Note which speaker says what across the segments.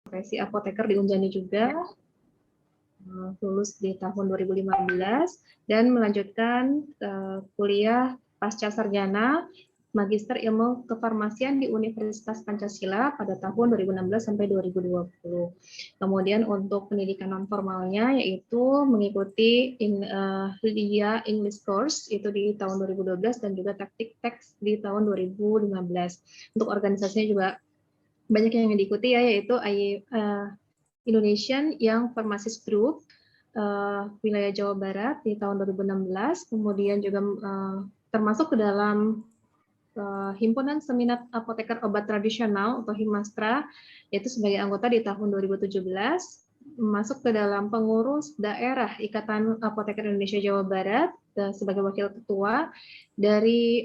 Speaker 1: profesi apoteker di Unjani juga, lulus di tahun 2015 dan melanjutkan kuliah pasca sarjana Magister Ilmu Kefarmasian di Universitas Pancasila pada tahun 2016 sampai 2020. Kemudian untuk pendidikan non formalnya yaitu mengikuti LIA English Course itu di tahun 2012 dan juga taktik teks di tahun 2015. Untuk organisasinya juga banyak yang diikuti ya, yaitu Indonesian Young Pharmacist Group wilayah Jawa Barat di tahun 2016, kemudian juga termasuk ke dalam Himpunan Seminat Apoteker Obat Tradisional atau Himastra, yaitu sebagai anggota di tahun 2017, masuk ke dalam pengurus daerah Ikatan Apoteker Indonesia Jawa Barat sebagai wakil ketua dari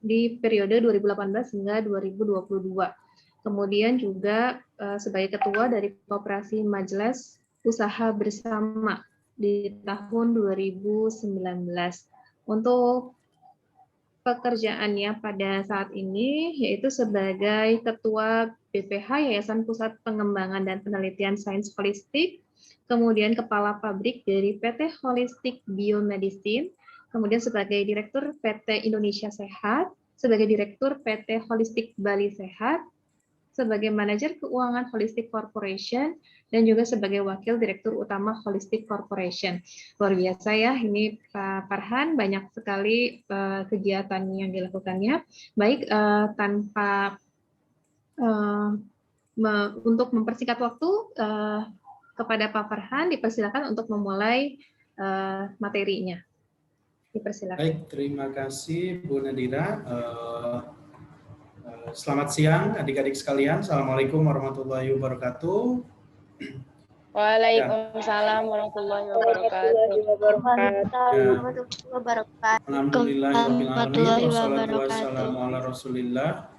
Speaker 1: di periode 2018 hingga 2022. Kemudian juga sebagai ketua dari Koperasi Majelis Usaha Bersama di tahun 2019. Untuk pekerjaannya pada saat ini yaitu sebagai Ketua BPH Yayasan Pusat Pengembangan dan Penelitian Sains Holistik, kemudian Kepala Pabrik dari PT Holistic Biomedicine, kemudian sebagai Direktur PT Indonesia Sehat, sebagai Direktur PT Holistic Bali Sehat, sebagai Manajer Keuangan Holistic Corporation, dan juga sebagai Wakil Direktur Utama Holistic Corporation. Luar biasa ya, ini Pak Farhan, banyak sekali kegiatan yang dilakukannya. Baik, tanpa untuk mempersingkat waktu, kepada Pak Farhan, dipersilakan untuk memulai materinya. Dipersilakan.
Speaker 2: Baik, terima kasih Bu Nadira. Selamat siang adik-adik sekalian. Assalamualaikum warahmatullahi wabarakatuh.
Speaker 3: Waalaikumsalam warahmatullahi wabarakatuh.
Speaker 2: Alhamdulillahirabbil alamin wassalamu ala Rasulillah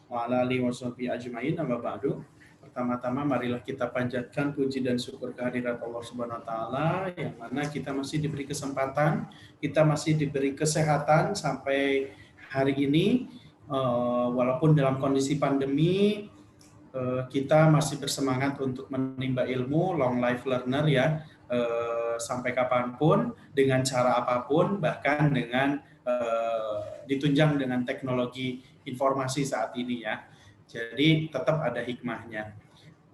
Speaker 2: wa ala alihi washabihi ajmain. Amma ba'du. Pertama-tama marilah kita panjatkan puji dan syukur kehadirat Allah Subhanahu wa taala yang mana kita masih diberi kesempatan, kita masih diberi kesehatan sampai hari ini. Walaupun dalam kondisi pandemi, kita masih bersemangat untuk menimba ilmu, long life learner ya, sampai kapanpun, dengan cara apapun, bahkan dengan ditunjang dengan teknologi informasi saat ini ya. Jadi tetap ada hikmahnya.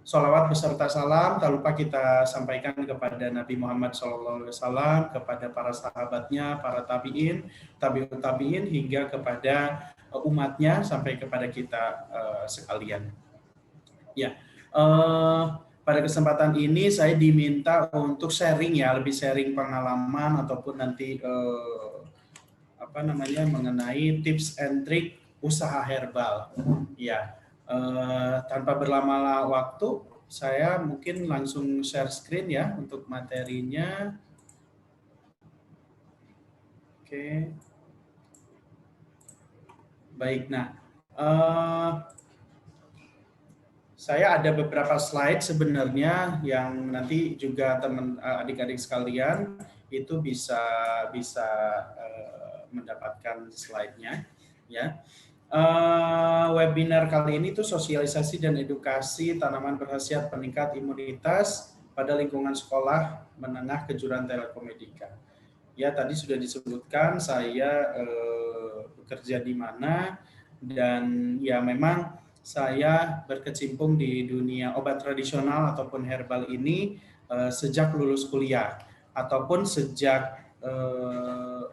Speaker 2: Sholawat beserta salam tak lupa kita sampaikan kepada Nabi Muhammad SAW, kepada para sahabatnya, para tabi'in, tabi'ut tabi'in, hingga kepada umatnya sampai kepada kita sekalian. Ya, pada kesempatan ini saya diminta untuk sharing ya, lebih sharing pengalaman ataupun nanti mengenai tips and trik usaha herbal. Ya, tanpa berlama-lama waktu, saya mungkin langsung share screen ya untuk materinya. Oke. Baik, nah saya ada beberapa slide sebenarnya yang nanti juga teman adik-adik sekalian itu bisa mendapatkan slide-nya ya. Webinar kali ini tuh sosialisasi dan edukasi tanaman berkhasiat peningkat imunitas pada lingkungan sekolah menengah kejuruan Telekomedika. Ya, tadi sudah disebutkan saya bekerja di mana, dan ya memang saya berkecimpung di dunia obat tradisional ataupun herbal ini sejak lulus kuliah ataupun sejak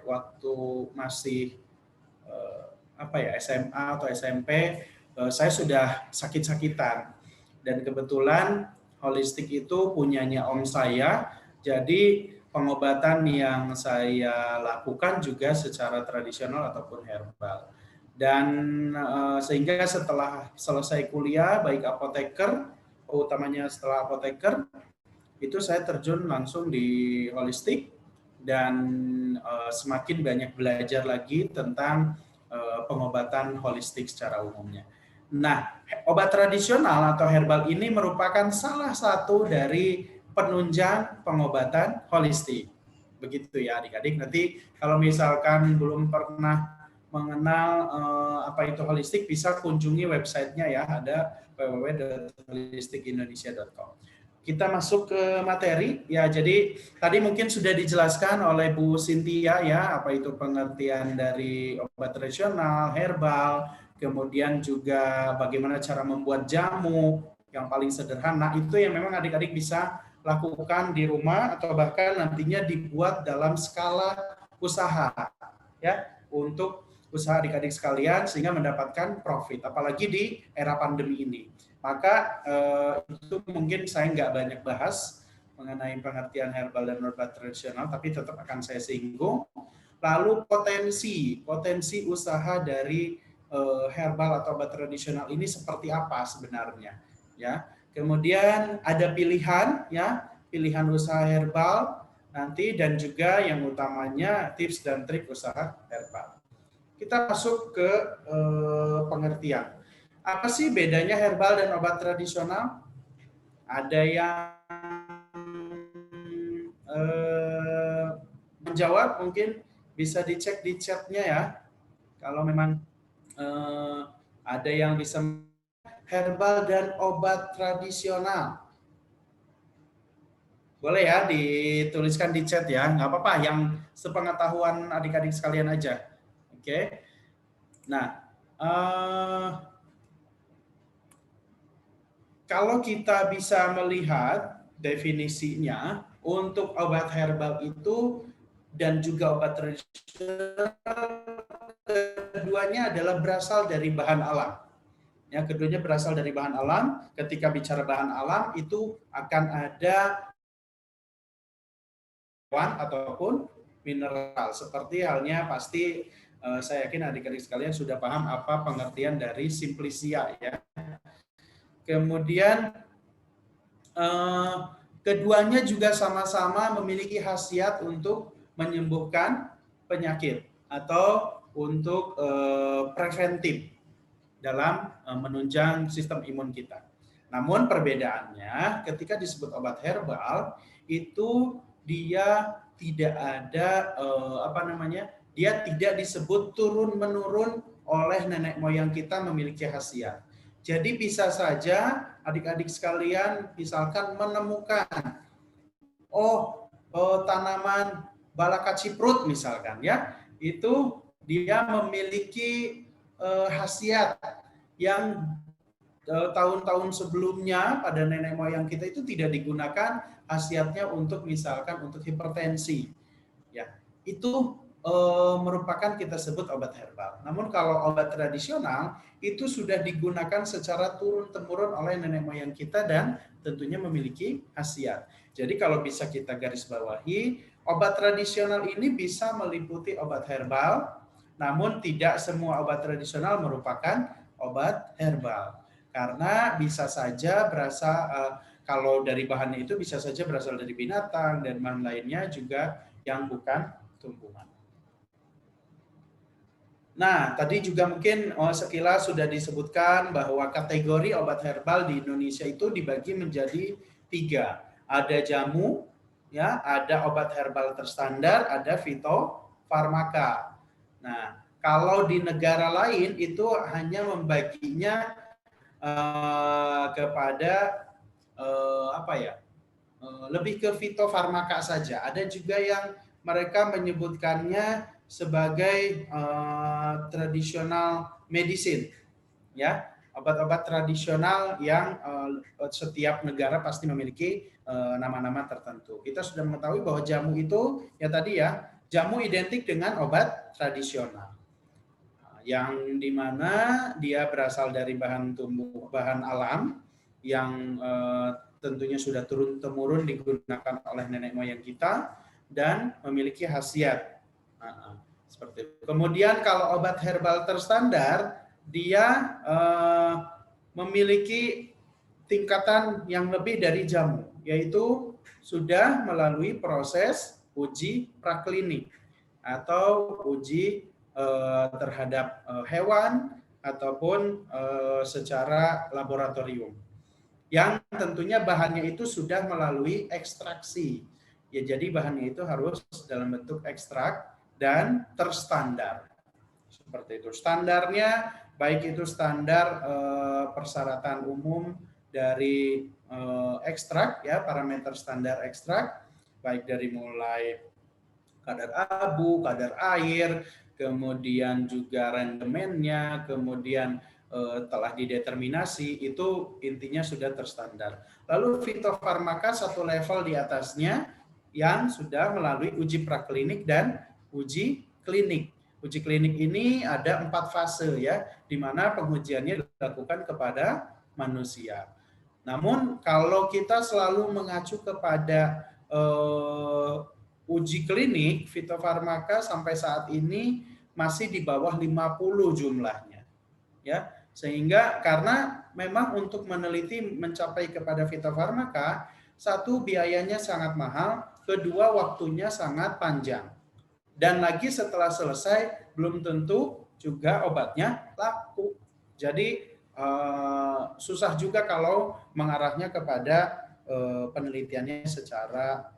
Speaker 2: waktu masih SMA atau SMP, saya sudah sakit-sakitan, dan kebetulan holistik itu punyanya om saya, jadi pengobatan yang saya lakukan juga secara tradisional ataupun herbal. Dan sehingga setelah selesai kuliah, baik apoteker, utamanya setelah apoteker, itu saya terjun langsung di holistik dan semakin banyak belajar lagi tentang pengobatan holistik secara umumnya. Nah, obat tradisional atau herbal ini merupakan salah satu dari penunjang pengobatan holistik. Begitu ya adik-adik. Nanti kalau misalkan belum pernah mengenal apa itu holistik, bisa kunjungi websitenya ya, ada www.holistikindonesia.com. Kita masuk ke materi ya. Jadi tadi mungkin sudah dijelaskan oleh Bu Cynthia ya, apa itu pengertian dari obat tradisional, herbal, kemudian juga bagaimana cara membuat jamu yang paling sederhana, itu yang memang adik-adik bisa lakukan di rumah atau bahkan nantinya dibuat dalam skala usaha ya, untuk usaha adik-adik sekalian sehingga mendapatkan profit, apalagi di era pandemi ini. Maka itu mungkin saya nggak banyak bahas mengenai pengertian herbal dan obat tradisional, tapi tetap akan saya singgung. Lalu potensi usaha dari herbal atau obat tradisional ini seperti apa sebenarnya, ya. Kemudian ada pilihan, ya, pilihan usaha herbal nanti, dan juga yang utamanya tips dan trik usaha herbal. Kita masuk ke pengertian. Apa sih bedanya herbal dan obat tradisional? Ada yang menjawab, mungkin bisa dicek di chatnya ya. Kalau memang ada yang bisa. Herbal dan obat tradisional. Boleh ya dituliskan di chat ya, nggak apa-apa, yang sepengetahuan adik-adik sekalian aja. Oke. Nah, kalau kita bisa melihat definisinya untuk obat herbal itu dan juga obat tradisional, keduanya adalah berasal dari bahan alam. Ya, keduanya berasal dari bahan alam. Ketika bicara bahan alam itu akan ada ataupun mineral. Seperti halnya pasti saya yakin adik-adik sekalian sudah paham apa pengertian dari simplicia ya. Kemudian keduanya juga sama-sama memiliki khasiat untuk menyembuhkan penyakit atau untuk preventif dalam menunjang sistem imun kita. Namun perbedaannya ketika disebut obat herbal itu dia tidak ada dia tidak disebut turun-menurun oleh nenek moyang kita memiliki khasiat. Jadi bisa saja adik-adik sekalian misalkan menemukan tanaman balaka ciprut misalkan ya, itu dia memiliki khasiat yang tahun-tahun sebelumnya pada nenek moyang kita itu tidak digunakan, khasiatnya untuk misalkan untuk hipertensi ya, itu merupakan kita sebut obat herbal. Namun kalau obat tradisional itu sudah digunakan secara turun-temurun oleh nenek moyang kita dan tentunya memiliki khasiat. Jadi kalau bisa kita garis bawahi, obat tradisional ini bisa meliputi obat herbal, namun tidak semua obat tradisional merupakan obat herbal. Karena bisa saja kalau dari bahannya itu bisa saja berasal dari binatang dan bahan lainnya juga yang bukan tumbuhan. Nah, tadi juga mungkin sekilas sudah disebutkan bahwa kategori obat herbal di Indonesia itu dibagi menjadi 3. Ada jamu, ya, ada obat herbal terstandar, ada fitofarmaka. Nah, kalau di negara lain itu hanya membaginya kepada lebih ke fitofarmaka saja. Ada juga yang mereka menyebutkannya sebagai traditional medicine, ya, obat-obat tradisional yang setiap negara pasti memiliki nama-nama tertentu. Kita sudah mengetahui bahwa jamu itu ya tadi ya, jamu identik dengan obat tradisional, yang dimana dia berasal dari bahan alam yang tentunya sudah turun-temurun digunakan oleh nenek moyang kita dan memiliki khasiat. Seperti itu. Kemudian kalau obat herbal terstandar, dia memiliki tingkatan yang lebih dari jamu, yaitu sudah melalui proses uji praklinik atau uji terhadap hewan ataupun secara laboratorium, yang tentunya bahannya itu sudah melalui ekstraksi. Ya, jadi bahannya itu harus dalam bentuk ekstrak dan terstandar. Seperti itu. Standarnya baik itu standar persyaratan umum dari ekstrak ya, parameter standar ekstrak, baik dari mulai kadar abu, kadar air, kemudian juga rendemennya, kemudian telah dideterminasi, itu intinya sudah terstandar. Lalu fitofarmaka satu level di atasnya yang sudah melalui uji praklinik dan uji klinik. Uji klinik ini ada 4 fase ya, di mana pengujiannya dilakukan kepada manusia. Namun kalau kita selalu mengacu kepada uji klinik, fitofarmaka sampai saat ini masih di bawah 50 jumlahnya. Ya, sehingga karena memang untuk meneliti mencapai kepada fitofarmaka, satu biayanya sangat mahal, kedua waktunya sangat panjang. Dan lagi setelah selesai belum tentu juga obatnya laku. Jadi susah juga kalau mengarahnya kepada penelitiannya secara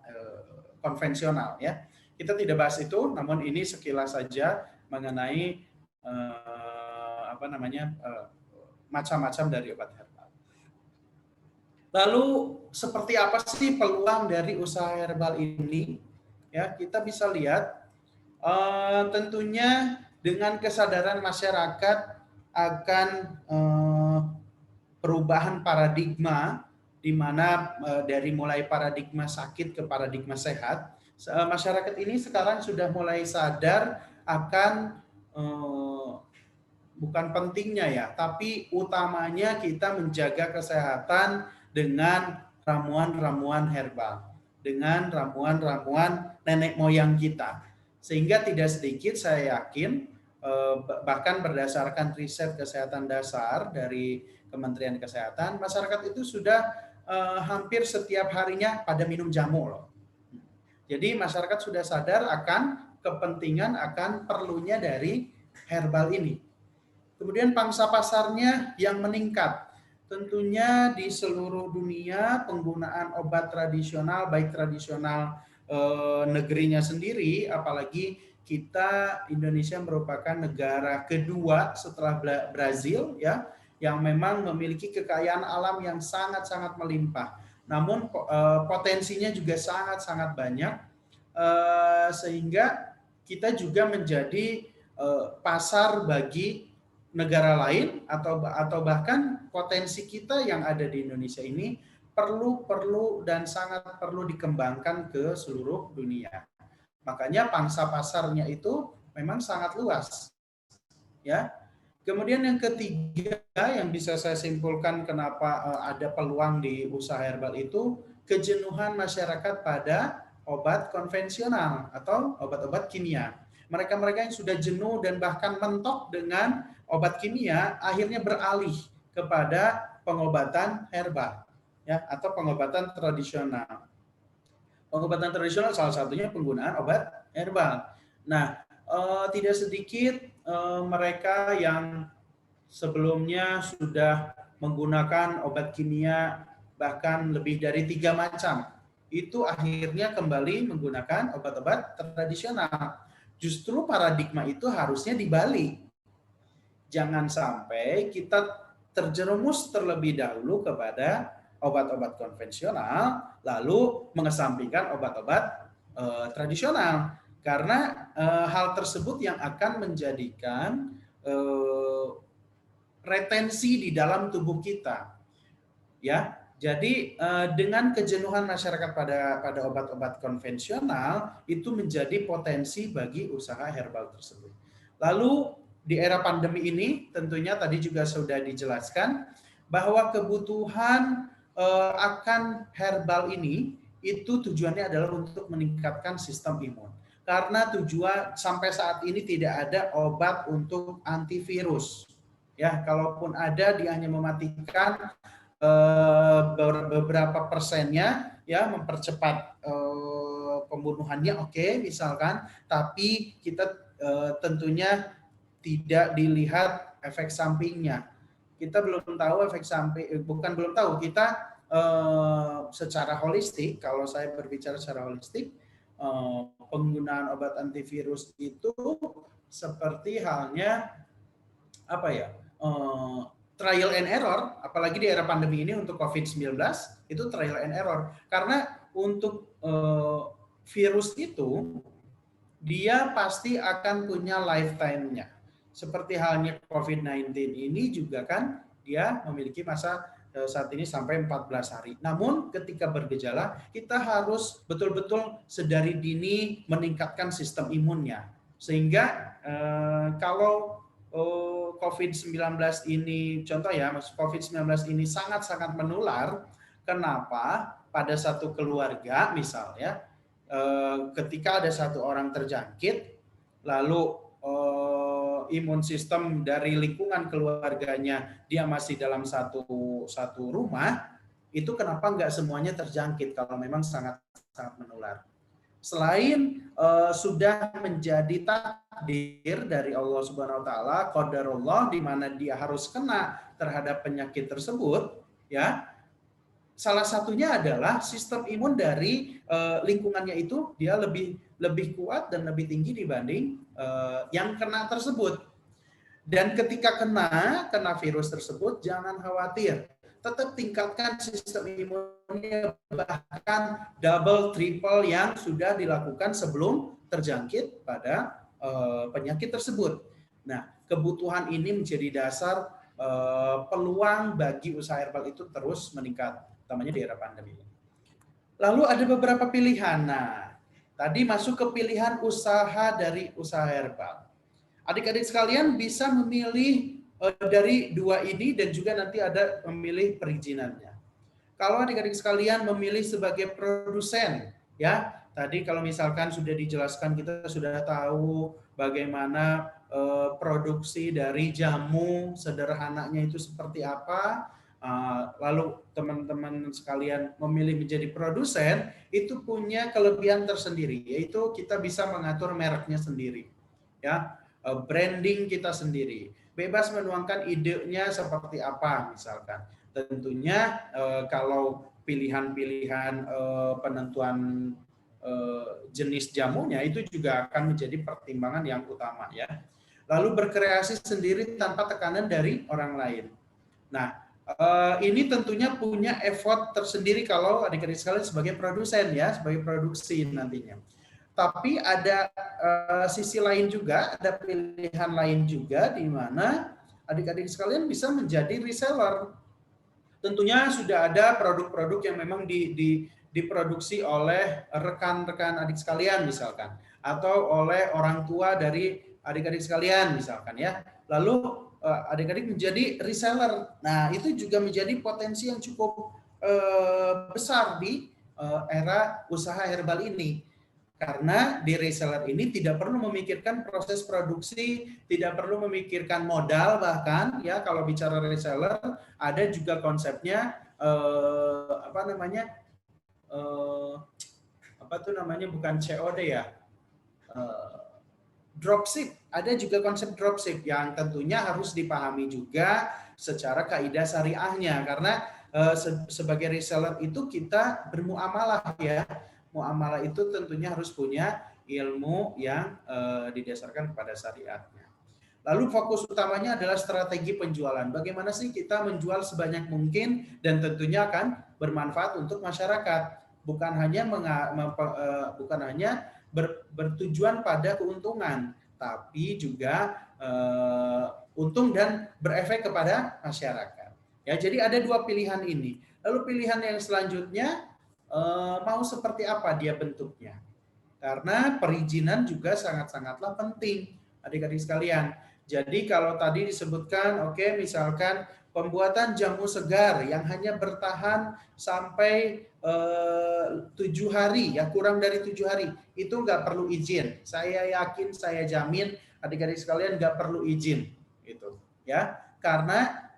Speaker 2: konvensional ya. Kita tidak bahas itu, namun ini sekilas saja mengenai macam-macam dari obat herbal. Lalu seperti apa sih peluang dari usaha herbal ini? Ya, kita bisa lihat tentunya dengan kesadaran masyarakat akan perubahan paradigma, di mana dari mulai paradigma sakit ke paradigma sehat, masyarakat ini sekarang sudah mulai sadar akan bukan pentingnya ya, tapi utamanya kita menjaga kesehatan dengan ramuan-ramuan herbal, dengan ramuan-ramuan nenek moyang kita. Sehingga tidak sedikit saya yakin, bahkan berdasarkan riset kesehatan dasar dari Kementerian Kesehatan, masyarakat itu sudah hampir setiap harinya pada minum jamu loh. Jadi masyarakat sudah sadar akan kepentingan, akan perlunya dari herbal ini. Kemudian pangsa pasarnya yang meningkat. Tentunya di seluruh dunia penggunaan obat tradisional, baik tradisional negerinya sendiri, apalagi kita Indonesia merupakan negara kedua setelah Brazil ya, yang memang memiliki kekayaan alam yang sangat-sangat melimpah. Namun potensinya juga sangat-sangat banyak, sehingga kita juga menjadi pasar bagi negara lain atau bahkan potensi kita yang ada di Indonesia ini perlu dan sangat perlu dikembangkan ke seluruh dunia. Makanya pangsa pasarnya itu memang sangat luas. Ya. Kemudian yang ketiga yang bisa saya simpulkan kenapa ada peluang di usaha herbal itu, kejenuhan masyarakat pada obat konvensional atau obat-obat kimia. Mereka-mereka yang sudah jenuh dan bahkan mentok dengan obat kimia akhirnya beralih kepada pengobatan herbal ya, atau pengobatan tradisional. Pengobatan tradisional salah satunya penggunaan obat herbal. Nah, tidak sedikit mereka yang sebelumnya sudah menggunakan obat kimia bahkan lebih dari 3 macam, itu akhirnya kembali menggunakan obat-obat tradisional. Justru paradigma itu harusnya dibalik. Jangan sampai kita terjerumus terlebih dahulu kepada obat-obat konvensional, lalu mengesampingkan obat-obat tradisional. Karena hal tersebut yang akan menjadikan retensi di dalam tubuh kita. Ya, jadi dengan kejenuhan masyarakat pada obat-obat konvensional itu menjadi potensi bagi usaha herbal tersebut. Lalu di era pandemi ini tentunya tadi juga sudah dijelaskan bahwa kebutuhan akan herbal ini itu tujuannya adalah untuk meningkatkan sistem imun. Karena tujuan sampai saat ini tidak ada obat untuk antivirus. Ya, kalaupun ada dia hanya mematikan beberapa persennya ya, mempercepat pembunuhannya oke, misalkan, tapi kita tentunya tidak dilihat efek sampingnya. Kita belum tahu efek samping, bukan belum tahu, kita secara holistik, kalau saya berbicara secara holistik, penggunaan obat antivirus itu seperti halnya apa ya, trial and error, apalagi di era pandemi ini untuk COVID-19 itu trial and error, karena untuk virus itu dia pasti akan punya lifetime-nya. Seperti halnya COVID-19 ini juga kan dia memiliki masa saat ini sampai 14 hari. Namun ketika bergejala kita harus betul-betul sedari dini meningkatkan sistem imunnya. Sehingga kalau COVID-19 ini, contoh ya, COVID-19 ini sangat-sangat menular, kenapa pada satu keluarga misalnya, ketika ada satu orang terjangkit, lalu imun sistem dari lingkungan keluarganya dia masih dalam satu rumah, itu kenapa nggak semuanya terjangkit kalau memang sangat-sangat menular. Selain sudah menjadi takdir dari Allah Subhanahu wa taala, qadarullah, di mana dia harus kena terhadap penyakit tersebut, ya. Salah satunya adalah sistem imun dari lingkungannya itu dia lebih kuat dan lebih tinggi dibanding yang kena tersebut. Dan ketika kena virus tersebut, jangan khawatir, tetap tingkatkan sistem imunnya, bahkan double, triple yang sudah dilakukan sebelum terjangkit pada penyakit tersebut. Nah, kebutuhan ini menjadi dasar peluang bagi usaha herbal itu terus meningkat, utamanya di era pandemi. Lalu ada beberapa pilihan. Nah, tadi masuk ke pilihan usaha dari usaha herbal. Adik-adik sekalian bisa memilih dari dua ini dan juga nanti ada memilih perizinannya. Kalau adik-adik sekalian memilih sebagai produsen, ya tadi kalau misalkan sudah dijelaskan, kita sudah tahu bagaimana produksi dari jamu sederhananya itu seperti apa. Lalu teman-teman sekalian memilih menjadi produsen, itu punya kelebihan tersendiri, yaitu kita bisa mengatur mereknya sendiri, ya, branding kita sendiri, bebas menuangkan idenya seperti apa misalkan. Tentunya kalau pilihan-pilihan penentuan jenis jamunya itu juga akan menjadi pertimbangan yang utama, ya. Lalu berkreasi sendiri tanpa tekanan dari orang lain. Nah, ini tentunya punya effort tersendiri kalau adik-adik sekalian sebagai produsen, ya, sebagai produksi nantinya. Tapi ada sisi lain juga, ada pilihan lain juga di mana adik-adik sekalian bisa menjadi reseller. Tentunya sudah ada produk-produk yang memang diproduksi oleh rekan-rekan adik sekalian misalkan, atau oleh orang tua dari adik-adik sekalian misalkan, ya. Lalu adik-adik menjadi reseller. Nah, itu juga menjadi potensi yang cukup besar di era usaha herbal ini. Karena di reseller ini tidak perlu memikirkan proses produksi, tidak perlu memikirkan modal, bahkan, ya, kalau bicara reseller ada juga konsepnya bukan COD, ya, dropship. Ada juga konsep dropship yang tentunya harus dipahami juga secara kaidah syariahnya, karena sebagai reseller itu kita bermuamalah, ya. Muamalah itu tentunya harus punya ilmu yang didasarkan kepada syariatnya. Lalu fokus utamanya adalah strategi penjualan. Bagaimana sih kita menjual sebanyak mungkin dan tentunya akan bermanfaat untuk masyarakat. Bukan hanya bertujuan pada keuntungan, tapi juga untung dan berefek kepada masyarakat. Ya, jadi ada dua pilihan ini. Lalu pilihan yang selanjutnya, mau seperti apa dia bentuknya? Karena perizinan juga sangat-sangatlah penting, adik-adik sekalian. Jadi kalau tadi disebutkan, oke, misalkan pembuatan jamu segar yang hanya bertahan sampai 7 hari, ya, kurang dari 7 hari, itu nggak perlu izin. Saya yakin, saya jamin adik-adik sekalian nggak perlu izin, gitu, ya. Karena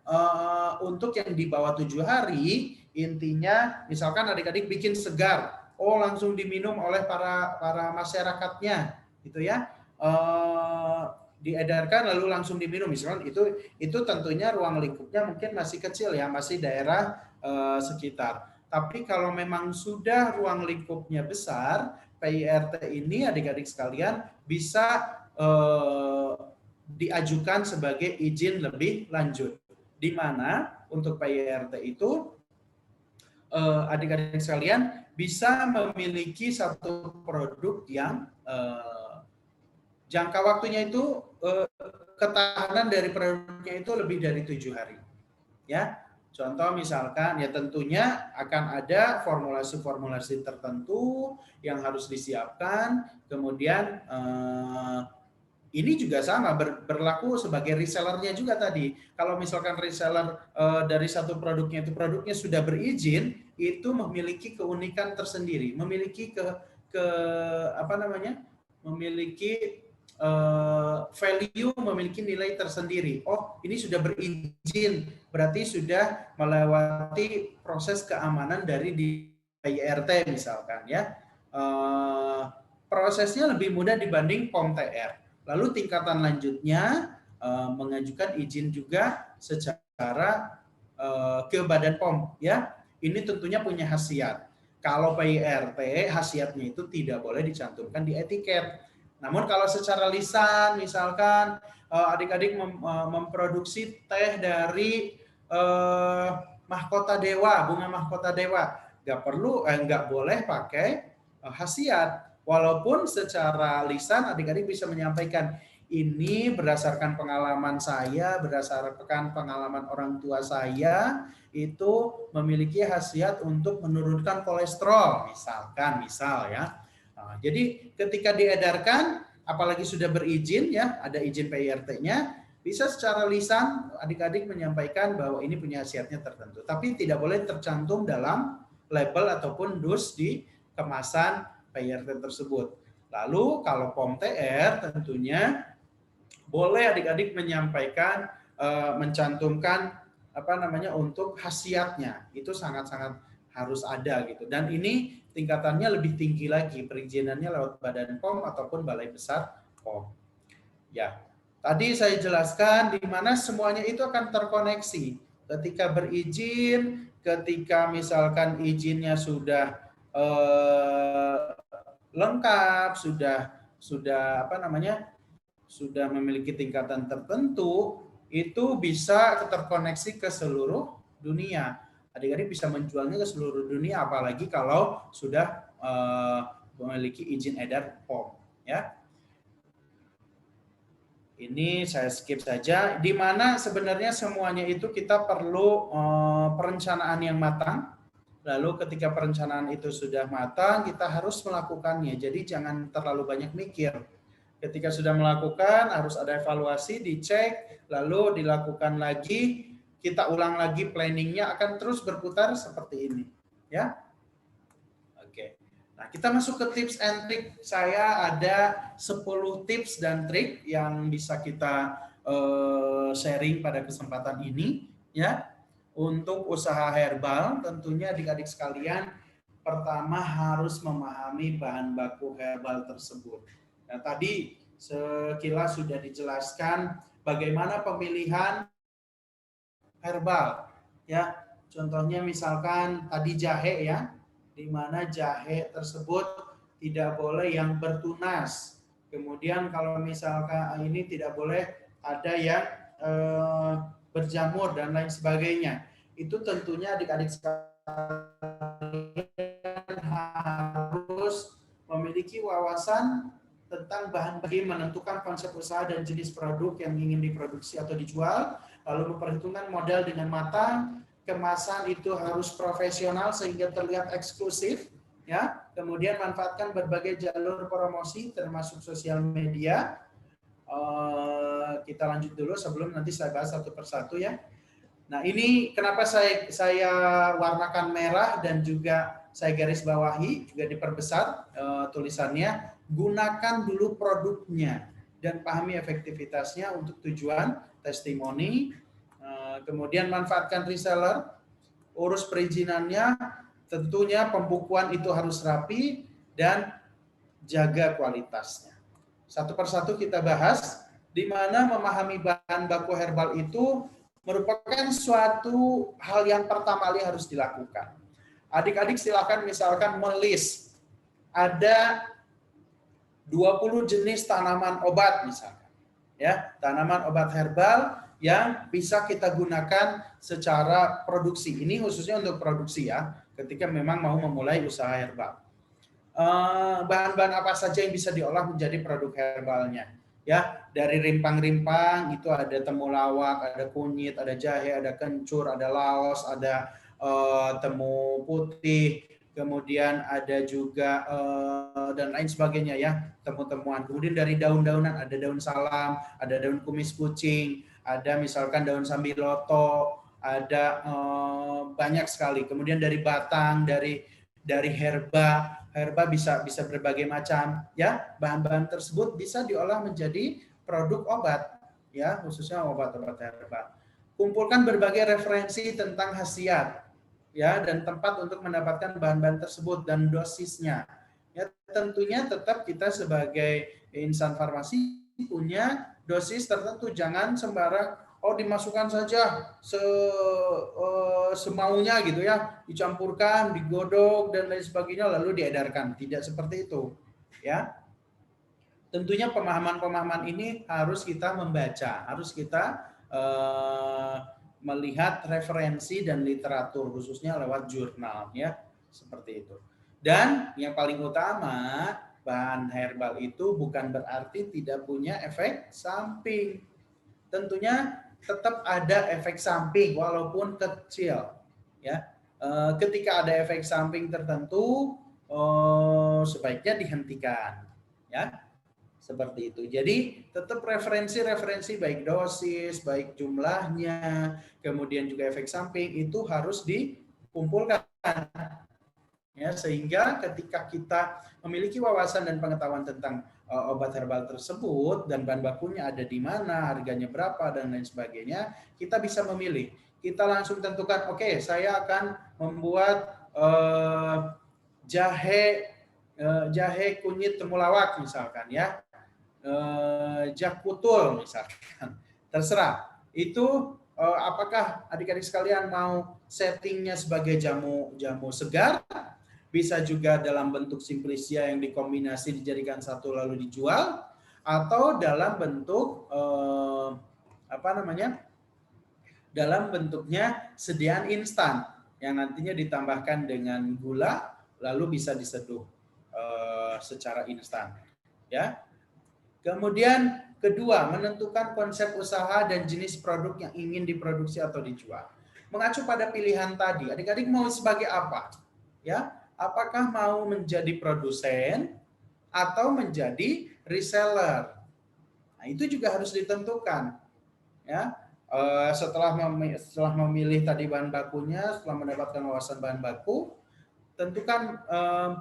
Speaker 2: untuk yang di bawah 7 hari, intinya misalkan adik-adik bikin segar, langsung diminum oleh para masyarakatnya, gitu, ya, diedarkan lalu langsung diminum, misalkan itu tentunya ruang lingkupnya mungkin masih kecil, ya, masih daerah sekitar. Tapi kalau memang sudah ruang lingkupnya besar, PIRT ini adik-adik sekalian bisa diajukan sebagai izin lebih lanjut. Di mana untuk PYRT itu adik-adik sekalian bisa memiliki satu produk yang jangka waktunya itu ketahanan dari produknya itu lebih dari 7 hari. Ya, contoh misalkan ya tentunya akan ada formulasi-formulasi tertentu yang harus disiapkan. Kemudian ini juga sama berlaku sebagai resellernya juga tadi. Kalau misalkan reseller dari satu produknya itu produknya sudah berizin, itu memiliki keunikan tersendiri, memiliki memiliki value, memiliki nilai tersendiri. Oh, ini sudah berizin, berarti sudah melewati proses keamanan dari di PYRT misalkan ya. Prosesnya lebih mudah dibanding POM TR. Lalu tingkatan lanjutnya mengajukan izin juga secara ke Badan POM ya. Ini tentunya punya khasiat. Kalau PYRT khasiatnya itu tidak boleh dicantumkan di etiket. Namun kalau secara lisan misalkan adik-adik memproduksi teh dari mahkota dewa, bunga mahkota dewa, nggak boleh pakai khasiat. Walaupun secara lisan adik-adik bisa menyampaikan ini berdasarkan pengalaman saya, berdasarkan pengalaman orang tua saya, itu memiliki khasiat untuk menurunkan kolesterol, misal ya. Nah, jadi ketika diedarkan, apalagi sudah berizin ya, ada izin PYRT-nya, bisa secara lisan adik-adik menyampaikan bahwa ini punya khasiatnya tertentu, tapi tidak boleh tercantum dalam label ataupun dus di kemasan PYRT tersebut. Lalu kalau POM TR tentunya boleh adik-adik menyampaikan, mencantumkan untuk khasiatnya, itu sangat-sangat harus ada gitu. Dan ini tingkatannya lebih tinggi lagi, perizinannya lewat Badan POM ataupun Balai Besar POM. Ya, tadi saya jelaskan di mana semuanya itu akan terkoneksi. Ketika berizin, ketika misalkan izinnya sudah lengkap, sudah memiliki tingkatan tertentu, itu bisa terkoneksi ke seluruh dunia. Adik-adik bisa menjualnya ke seluruh dunia, apalagi kalau sudah memiliki izin edar POM. Ya, ini saya skip saja. Di mana sebenarnya semuanya itu kita perlu perencanaan yang matang. Lalu ketika perencanaan itu sudah matang, kita harus melakukannya. Jadi jangan terlalu banyak mikir. Ketika sudah melakukan, harus ada evaluasi, dicek, lalu dilakukan lagi, kita ulang lagi planningnya, akan terus berputar seperti ini. Ya, oke. Nah, kita masuk ke tips and trick. Saya ada 10 tips dan trik yang bisa kita sharing pada kesempatan ini. Ya. Untuk usaha herbal, tentunya adik-adik sekalian, pertama harus memahami bahan baku herbal tersebut. Nah, tadi sekilas sudah dijelaskan bagaimana pemilihan herbal. Ya, contohnya misalkan tadi jahe ya, di mana jahe tersebut tidak boleh yang bertunas. Kemudian kalau misalkan ini tidak boleh ada yang berjamur dan lain sebagainya. Itu tentunya adik-adik sekalian harus memiliki wawasan tentang bahan bagi menentukan konsep usaha dan jenis produk yang ingin diproduksi atau dijual, lalu memperhitungkan modal dengan matang, kemasan itu harus profesional sehingga terlihat eksklusif, ya. Kemudian manfaatkan berbagai jalur promosi termasuk sosial media. Kita lanjut dulu sebelum nanti saya bahas satu persatu ya. Nah, ini kenapa saya warnakan merah dan juga saya garis bawahi, juga diperbesar tulisannya. Gunakan dulu produknya dan pahami efektivitasnya untuk tujuan testimoni. Kemudian manfaatkan reseller, urus perizinannya, tentunya pembukuan itu harus rapi dan jaga kualitasnya. Satu persatu kita bahas, di mana memahami bahan baku herbal itu merupakan suatu hal yang pertama kali harus dilakukan. Adik-adik silakan misalkan melis ada 20 jenis tanaman obat misalkan. Ya, tanaman obat herbal yang bisa kita gunakan secara produksi. Ini khususnya untuk produksi ya, ketika memang mau memulai usaha herbal. Bahan-bahan apa saja yang bisa diolah menjadi produk herbalnya? Ya, dari rimpang-rimpang itu ada temulawak, ada kunyit, ada jahe, ada kencur, ada laos, ada temu putih, kemudian ada juga dan lain sebagainya ya, temu-temuan. Kemudian dari daun-daunan ada daun salam, ada daun kumis kucing, ada misalkan daun sambiloto, ada banyak sekali. Kemudian dari batang, dari herba bisa berbagai macam ya. Bahan-bahan tersebut bisa diolah menjadi produk obat ya, khususnya obat-obat herba. Kumpulkan berbagai referensi tentang khasiat ya dan tempat untuk mendapatkan bahan-bahan tersebut dan dosisnya. Ya, tentunya tetap kita sebagai insan farmasi punya dosis tertentu, jangan sembarang dimasukkan saja semaunya gitu ya, dicampurkan, digodok dan lain sebagainya lalu diedarkan. Tidak seperti itu ya. Tentunya pemahaman-pemahaman ini harus kita membaca, harus kita melihat referensi dan literatur khususnya lewat jurnal ya, seperti itu. Dan yang paling utama, bahan herbal itu bukan berarti tidak punya efek samping. Tentunya tetap ada efek samping walaupun kecil ya. Ketika ada efek samping tertentu sebaiknya dihentikan ya, seperti itu. Jadi tetap referensi baik dosis, baik jumlahnya, kemudian juga efek samping itu harus dikumpulkan ya, sehingga ketika kita memiliki wawasan dan pengetahuan tentang obat herbal tersebut dan bahan bakunya ada di mana, harganya berapa dan lain sebagainya, kita bisa memilih. Kita langsung tentukan, oke, saya akan membuat jahe kunyit temulawak misalkan ya, jakutul misalkan, terserah. Itu apakah adik-adik sekalian mau settingnya sebagai jamu segar, bisa juga dalam bentuk simplisia yang dikombinasi dijadikan satu lalu dijual, atau dalam bentuk dalam bentuknya sediaan instan yang nantinya ditambahkan dengan gula lalu bisa diseduh secara instan ya. Kemudian kedua, menentukan konsep usaha dan jenis produk yang ingin diproduksi atau dijual. Mengacu pada pilihan tadi, adik-adik mau sebagai apa? Ya, apakah mau menjadi produsen atau menjadi reseller? Nah, itu juga harus ditentukan. Ya, setelah memilih tadi bahan bakunya, setelah mendapatkan wawasan bahan baku, tentukan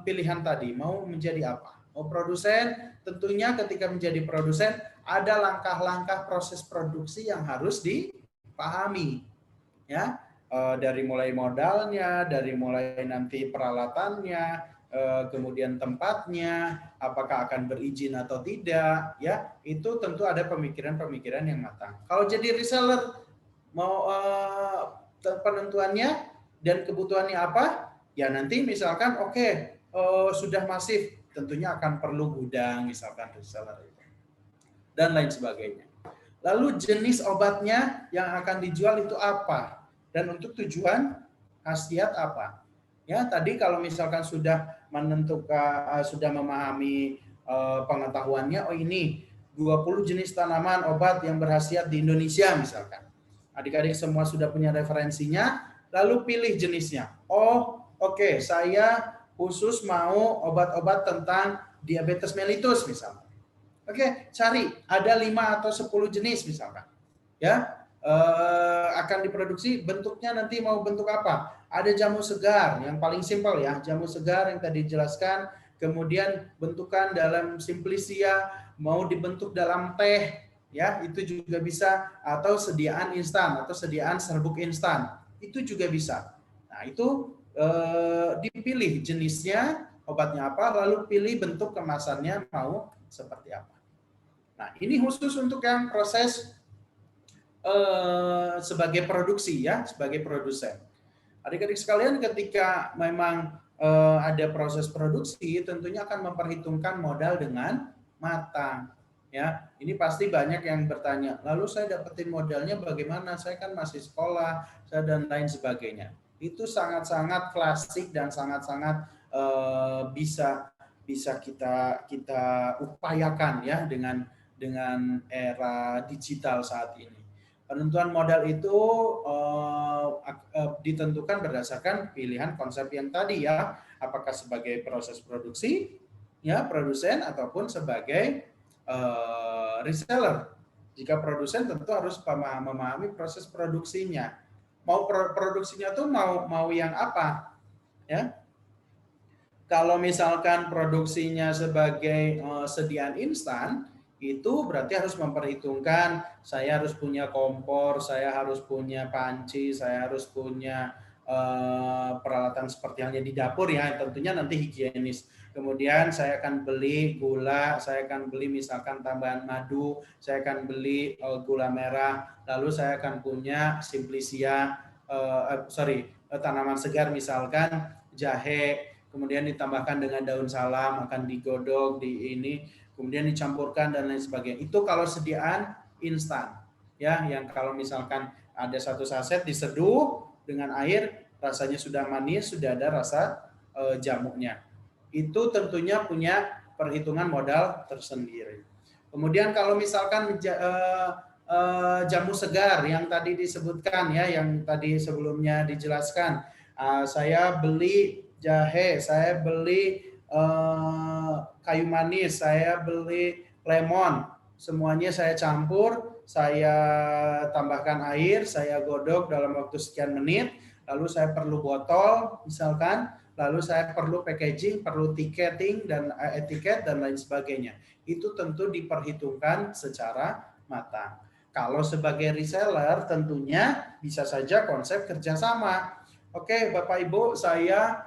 Speaker 2: pilihan tadi mau menjadi apa. Mau produsen, tentunya ketika menjadi produsen ada langkah-langkah proses produksi yang harus dipahami ya, dari mulai modalnya, dari mulai nanti peralatannya, kemudian tempatnya, apakah akan berizin atau tidak ya, itu tentu ada pemikiran-pemikiran yang matang. Kalau jadi reseller mau penentuannya dan kebutuhannya apa ya, nanti misalkan sudah masif, tentunya akan perlu gudang misalkan reseller itu dan lain sebagainya. Lalu jenis obatnya yang akan dijual itu apa dan untuk tujuan khasiat apa ya. Tadi kalau misalkan sudah menentukan, sudah memahami pengetahuannya, ini 20 jenis tanaman obat yang berkhasiat di Indonesia misalkan, adik-adik semua sudah punya referensinya, lalu pilih jenisnya. Saya khusus mau obat-obat tentang diabetes mellitus misalnya. Cari ada 5 atau 10 jenis misalkan. Ya, akan diproduksi, bentuknya nanti mau bentuk apa? Ada jamu segar yang paling simpel ya, jamu segar yang tadi dijelaskan, kemudian bentukan dalam simplisia, mau dibentuk dalam teh ya, itu juga bisa, atau sediaan instan atau sediaan serbuk instan, itu juga bisa. Nah, itu dipilih jenisnya, obatnya apa, lalu pilih bentuk kemasannya mau seperti apa. Nah, ini khusus untuk yang proses sebagai produksi ya, sebagai produsen. Adik-adik sekalian, ketika memang ada proses produksi, tentunya akan memperhitungkan modal dengan matang. Ya, ini pasti banyak yang bertanya, lalu saya dapetin modalnya bagaimana? Saya kan masih sekolah, dan lain sebagainya. Itu sangat-sangat klasik dan sangat-sangat bisa kita upayakan ya dengan era digital saat ini. Penentuan modal itu ditentukan berdasarkan pilihan konsep yang tadi ya, apakah sebagai proses produksi, ya produsen ataupun sebagai reseller. Jika produsen tentu harus memahami proses produksinya. Mau produksinya tuh mau yang apa, ya? Kalau misalkan produksinya sebagai sediaan instan, itu berarti harus memperhitungkan saya harus punya kompor, saya harus punya panci, saya harus punya peralatan seperti halnya di dapur ya, tentunya nanti higienis. Kemudian saya akan beli gula, saya akan beli misalkan tambahan madu, saya akan beli gula merah, lalu saya akan punya simplisia, tanaman segar misalkan jahe, kemudian ditambahkan dengan daun salam, akan digodok, kemudian dicampurkan dan lain sebagainya. Itu kalau sediaan instan, ya, yang kalau misalkan ada satu saset diseduh dengan air, rasanya sudah manis, sudah ada rasa jamuknya. Itu tentunya punya perhitungan modal tersendiri. Kemudian kalau misalkan jamu segar yang tadi disebutkan ya, yang tadi sebelumnya dijelaskan, saya beli jahe, saya beli kayu manis, saya beli lemon, semuanya saya campur, saya tambahkan air, saya godok dalam waktu sekian menit, lalu saya perlu botol misalkan, lalu saya perlu packaging, perlu tiketing dan etiket dan lain sebagainya. Itu tentu diperhitungkan secara matang. Kalau sebagai reseller tentunya bisa saja konsep kerjasama. Oke, Bapak Ibu, saya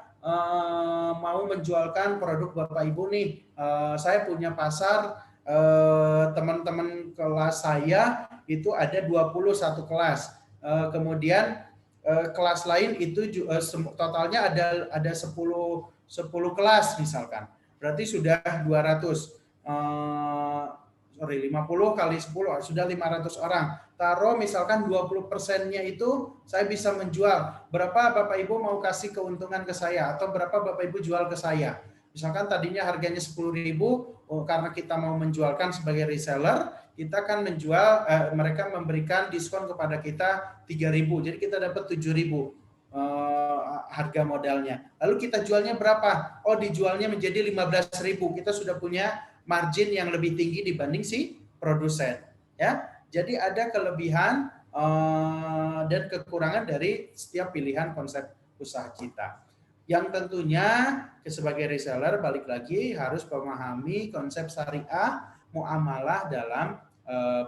Speaker 2: mau menjualkan produk Bapak Ibu nih. Saya punya pasar, teman-teman kelas saya itu ada 21 kelas. Kemudian kelas lain itu totalnya ada 10 kelas misalkan. Berarti sudah 50 kali 10 sudah 500 orang. Taruh misalkan 20%-nya itu saya bisa menjual. Berapa Bapak Ibu mau kasih keuntungan ke saya atau berapa Bapak Ibu jual ke saya? Misalkan tadinya harganya 10.000, karena kita mau menjualkan sebagai reseller, kita akan menjual, mereka memberikan diskon kepada kita 3.000. Jadi kita dapat 7.000 harga modalnya. Lalu kita jualnya berapa? Oh, dijualnya menjadi 15.000. Kita sudah punya margin yang lebih tinggi dibanding si produsen, ya. Jadi ada kelebihan dan kekurangan dari setiap pilihan konsep usaha kita. Yang tentunya sebagai reseller balik lagi harus memahami konsep syariah muamalah dalam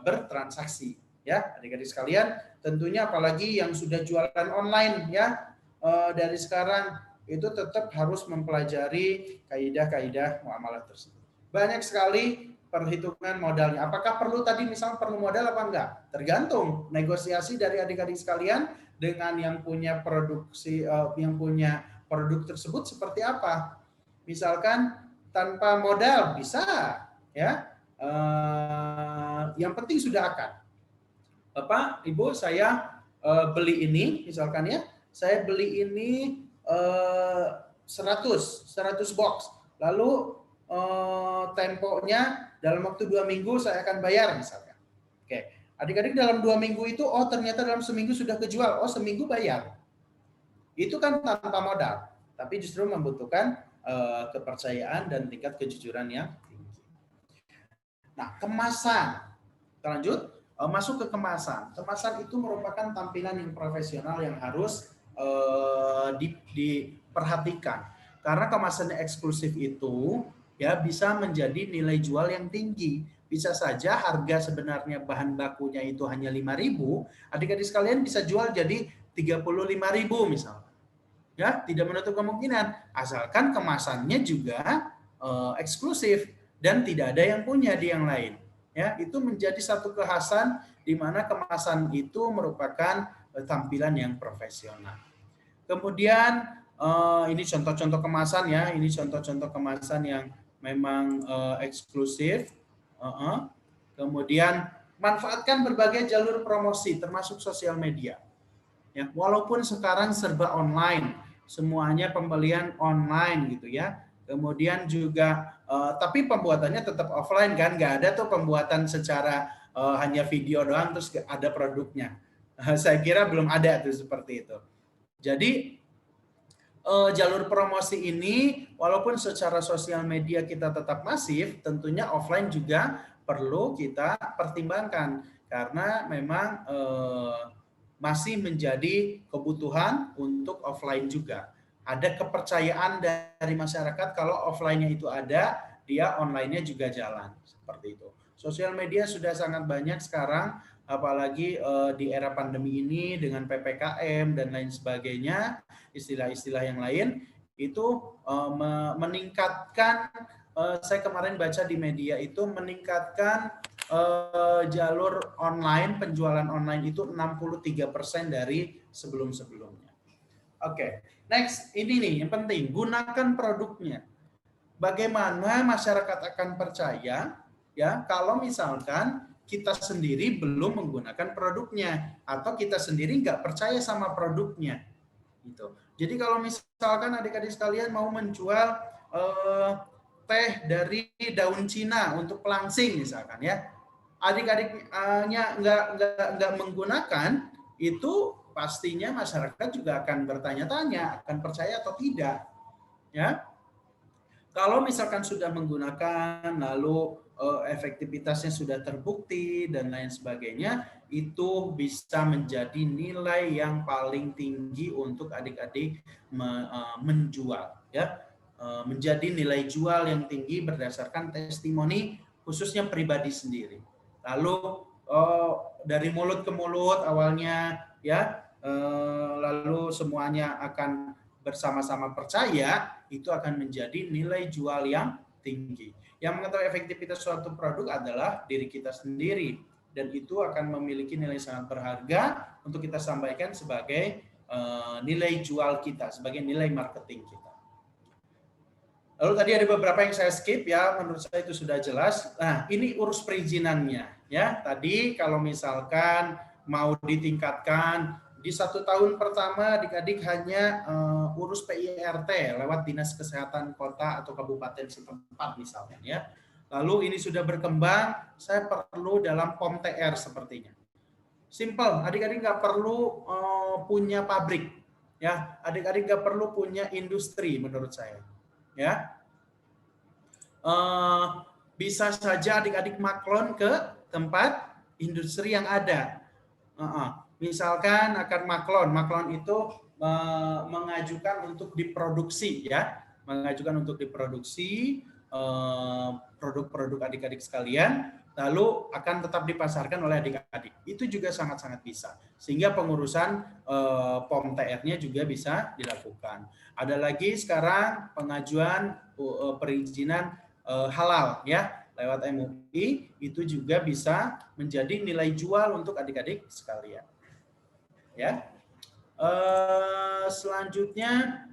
Speaker 2: bertransaksi, ya. Adik-adik sekalian, tentunya apalagi yang sudah jualan online ya, dari sekarang itu tetap harus mempelajari kaidah-kaidah muamalah tersebut. Banyak sekali perhitungan modalnya. Apakah perlu tadi misalnya perlu modal apa enggak? Tergantung negosiasi dari adik-adik sekalian dengan yang punya produksi, yang punya produk tersebut seperti apa. Misalkan tanpa modal bisa, ya. Yang penting sudah akad. Bapak, Ibu, saya beli ini, misalkan ya, saya beli ini 100 box. Lalu temponya dalam waktu 2 minggu saya akan bayar misalkan. Oke, adik-adik dalam 2 minggu itu, oh ternyata dalam seminggu sudah kejual, oh seminggu bayar. Itu kan tanpa modal, tapi justru membutuhkan kepercayaan dan tingkat kejujuran yang tinggi. Nah, kemasan. Kita lanjut, masuk ke kemasan. Kemasan itu merupakan tampilan yang profesional yang harus diperhatikan. Karena kemasannya eksklusif itu ya bisa menjadi nilai jual yang tinggi. Bisa saja harga sebenarnya bahan bakunya itu hanya 5.000, adik-adik sekalian bisa jual jadi 35.000 misalnya. Ya, tidak menutup kemungkinan asalkan kemasannya juga eksklusif dan tidak ada yang punya di yang lain. Ya, itu menjadi satu kekhasan di mana kemasan itu merupakan tampilan yang profesional. Kemudian ini contoh-contoh kemasan ya, ini contoh-contoh kemasan yang memang eksklusif. Kemudian manfaatkan berbagai jalur promosi termasuk sosial media. Ya, walaupun sekarang serba online, semuanya pembelian online gitu ya. Kemudian juga tapi pembuatannya tetap offline kan, nggak ada tuh pembuatan secara hanya video doang terus ada produknya. Saya kira belum ada tuh seperti itu. Jadi jalur promosi ini walaupun secara sosial media kita tetap masif, tentunya offline juga perlu kita pertimbangkan karena memang masih menjadi kebutuhan untuk offline juga. Ada kepercayaan dari masyarakat kalau offline-nya itu ada, dia online-nya juga jalan seperti itu. Sosial media sudah sangat banyak sekarang, apalagi di era pandemi ini dengan PPKM dan lain sebagainya, istilah-istilah yang lain itu meningkatkan. Saya kemarin baca di media itu meningkatkan jalur online, penjualan online itu 63% dari sebelum-sebelumnya. Oke, next ini nih yang penting, gunakan produknya. Bagaimana masyarakat akan percaya ya kalau misalkan kita sendiri belum menggunakan produknya atau kita sendiri nggak percaya sama produknya gitu. Jadi kalau misalkan adik-adik sekalian mau menjual teh dari daun Cina untuk pelangsing misalkan ya, adik-adiknya nggak menggunakan, itu pastinya masyarakat juga akan bertanya-tanya, akan percaya atau tidak, ya. Kalau misalkan sudah menggunakan, lalu efektivitasnya sudah terbukti dan lain sebagainya, itu bisa menjadi nilai yang paling tinggi untuk adik-adik menjual, ya. Menjadi nilai jual yang tinggi berdasarkan testimoni khususnya pribadi sendiri. Lalu dari mulut ke mulut awalnya ya, lalu semuanya akan bersama-sama percaya, itu akan menjadi nilai jual yang tinggi. Yang mengetahui efektivitas suatu produk adalah diri kita sendiri, dan itu akan memiliki nilai sangat berharga untuk kita sampaikan sebagai nilai jual kita, sebagai nilai marketing kita. Lalu tadi ada beberapa yang saya skip ya, menurut saya itu sudah jelas. Nah, ini urus perizinannya ya. Tadi kalau misalkan mau ditingkatkan di 1 tahun pertama adik-adik hanya urus PIRT lewat Dinas Kesehatan Kota atau Kabupaten setempat misalnya ya. Lalu ini sudah berkembang, saya perlu dalam POM TR sepertinya. Simple, adik-adik nggak perlu punya pabrik ya, adik-adik nggak perlu punya industri menurut saya. Ya, bisa saja adik-adik maklon ke tempat industri yang ada. Misalkan akan maklon itu mengajukan untuk diproduksi ya, mengajukan untuk diproduksi produk-produk adik-adik sekalian, lalu akan tetap dipasarkan oleh adik-adik. Itu juga sangat-sangat bisa, sehingga pengurusan POM TR-nya juga bisa dilakukan. Ada lagi sekarang pengajuan perizinan halal ya lewat MUI, itu juga bisa menjadi nilai jual untuk adik-adik sekalian. Ya, selanjutnya,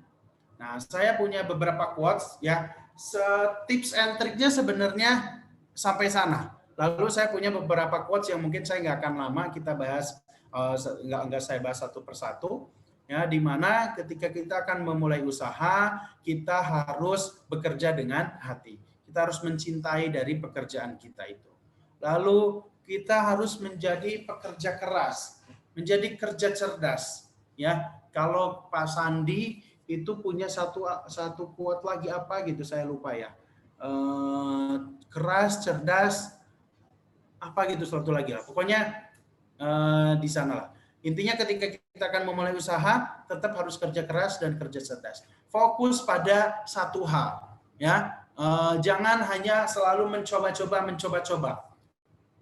Speaker 2: nah saya punya beberapa quotes ya. Tips and triknya sebenarnya sampai sana. Lalu saya punya beberapa quotes yang mungkin saya nggak akan lama kita bahas, nggak saya bahas satu persatu. Ya, di mana ketika kita akan memulai usaha, kita harus bekerja dengan hati. Kita harus mencintai dari pekerjaan kita itu. Lalu kita harus menjadi pekerja keras, menjadi kerja cerdas. Ya, kalau Pak Sandi itu punya satu quote lagi apa gitu, saya lupa ya. Keras, cerdas, apa gitu satu lagi lah. Pokoknya di sana lah. Intinya ketika kita akan memulai usaha, tetap harus kerja keras dan kerja cerdas. Fokus pada satu hal, ya. Jangan hanya selalu mencoba-coba.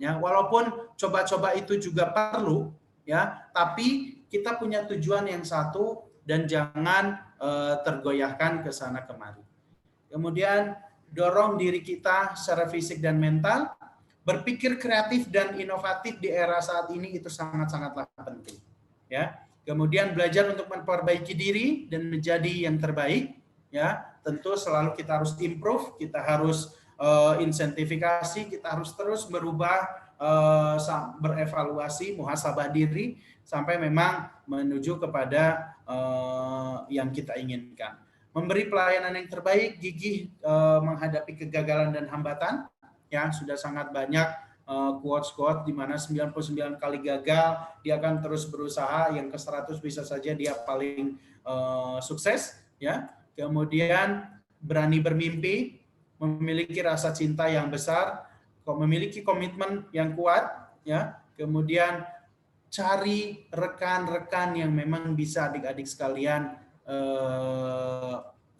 Speaker 2: Ya, walaupun coba-coba itu juga perlu, ya, tapi kita punya tujuan yang satu dan jangan tergoyahkan ke sana kemari. Kemudian dorong diri kita secara fisik dan mental. Berpikir kreatif dan inovatif di era saat ini itu sangat-sangatlah penting. Ya, kemudian belajar untuk memperbaiki diri dan menjadi yang terbaik. Ya, tentu selalu kita harus improve, kita harus insentifikasi, kita harus terus berubah, berevaluasi, muhasabah diri sampai memang menuju kepada yang kita inginkan. Memberi pelayanan yang terbaik, gigih menghadapi kegagalan dan hambatan. Ya, sudah sangat banyak quotes-quotes di mana 99 kali gagal, dia akan terus berusaha, yang ke 100 bisa saja dia paling sukses, ya. Kemudian berani bermimpi, memiliki rasa cinta yang besar, memiliki komitmen yang kuat, ya. Kemudian cari rekan-rekan yang memang bisa adik-adik sekalian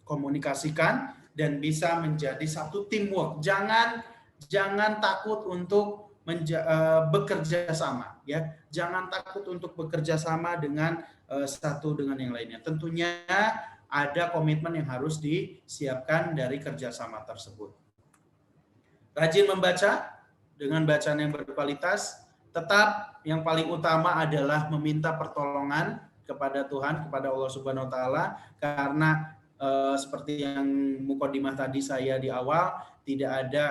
Speaker 2: komunikasikan dan bisa menjadi satu teamwork. Jangan takut untuk bekerja sama, ya. Jangan takut untuk bekerja sama dengan satu dengan yang lainnya. Tentunya ada komitmen yang harus disiapkan dari kerjasama tersebut. Rajin membaca dengan bacaan yang berkualitas. Tetap yang paling utama adalah meminta pertolongan kepada Tuhan, kepada Allah Subhanahu Wa Taala, karena seperti yang mukadimah tadi saya di awal, tidak ada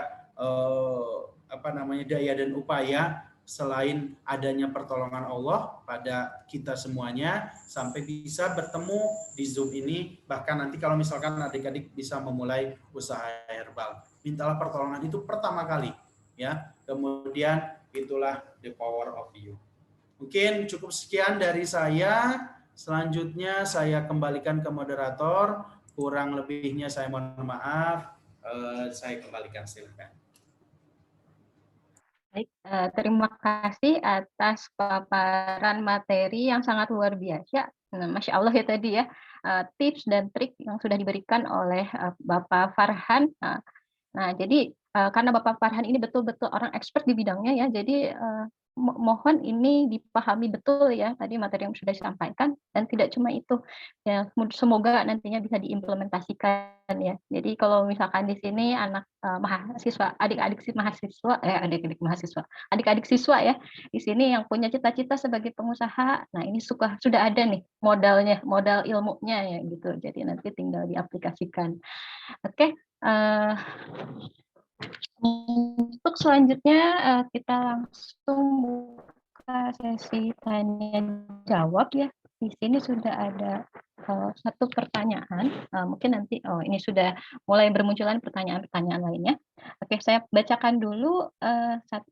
Speaker 2: daya dan upaya selain adanya pertolongan Allah pada kita semuanya sampai bisa bertemu di Zoom ini. Bahkan nanti kalau misalkan adik-adik bisa memulai usaha herbal, mintalah pertolongan itu pertama kali, ya. Kemudian itulah the power of you. Mungkin cukup sekian dari saya. Selanjutnya saya kembalikan ke moderator. Kurang lebihnya saya mohon maaf. Saya kembalikan, silakan.
Speaker 4: Baik, terima kasih atas paparan materi yang sangat luar biasa. Masya Allah ya tadi ya, tips dan trik yang sudah diberikan oleh Bapak Farhan. Nah, jadi karena Bapak Farhan ini betul-betul orang expert di bidangnya ya, jadi mohon ini dipahami betul ya tadi materi yang sudah disampaikan, dan tidak cuma itu ya, semoga nantinya bisa diimplementasikan ya. Jadi kalau misalkan di sini anak mahasiswa, adik-adik siswa ya di sini yang punya cita-cita sebagai pengusaha, nah ini sudah ada nih modalnya, modal ilmunya ya gitu. Jadi nanti tinggal diaplikasikan. Oke. Untuk selanjutnya kita langsung buka sesi tanya jawab ya. Di sini sudah ada satu pertanyaan. Mungkin nanti ini sudah mulai bermunculan pertanyaan-pertanyaan lainnya. Oke, saya bacakan dulu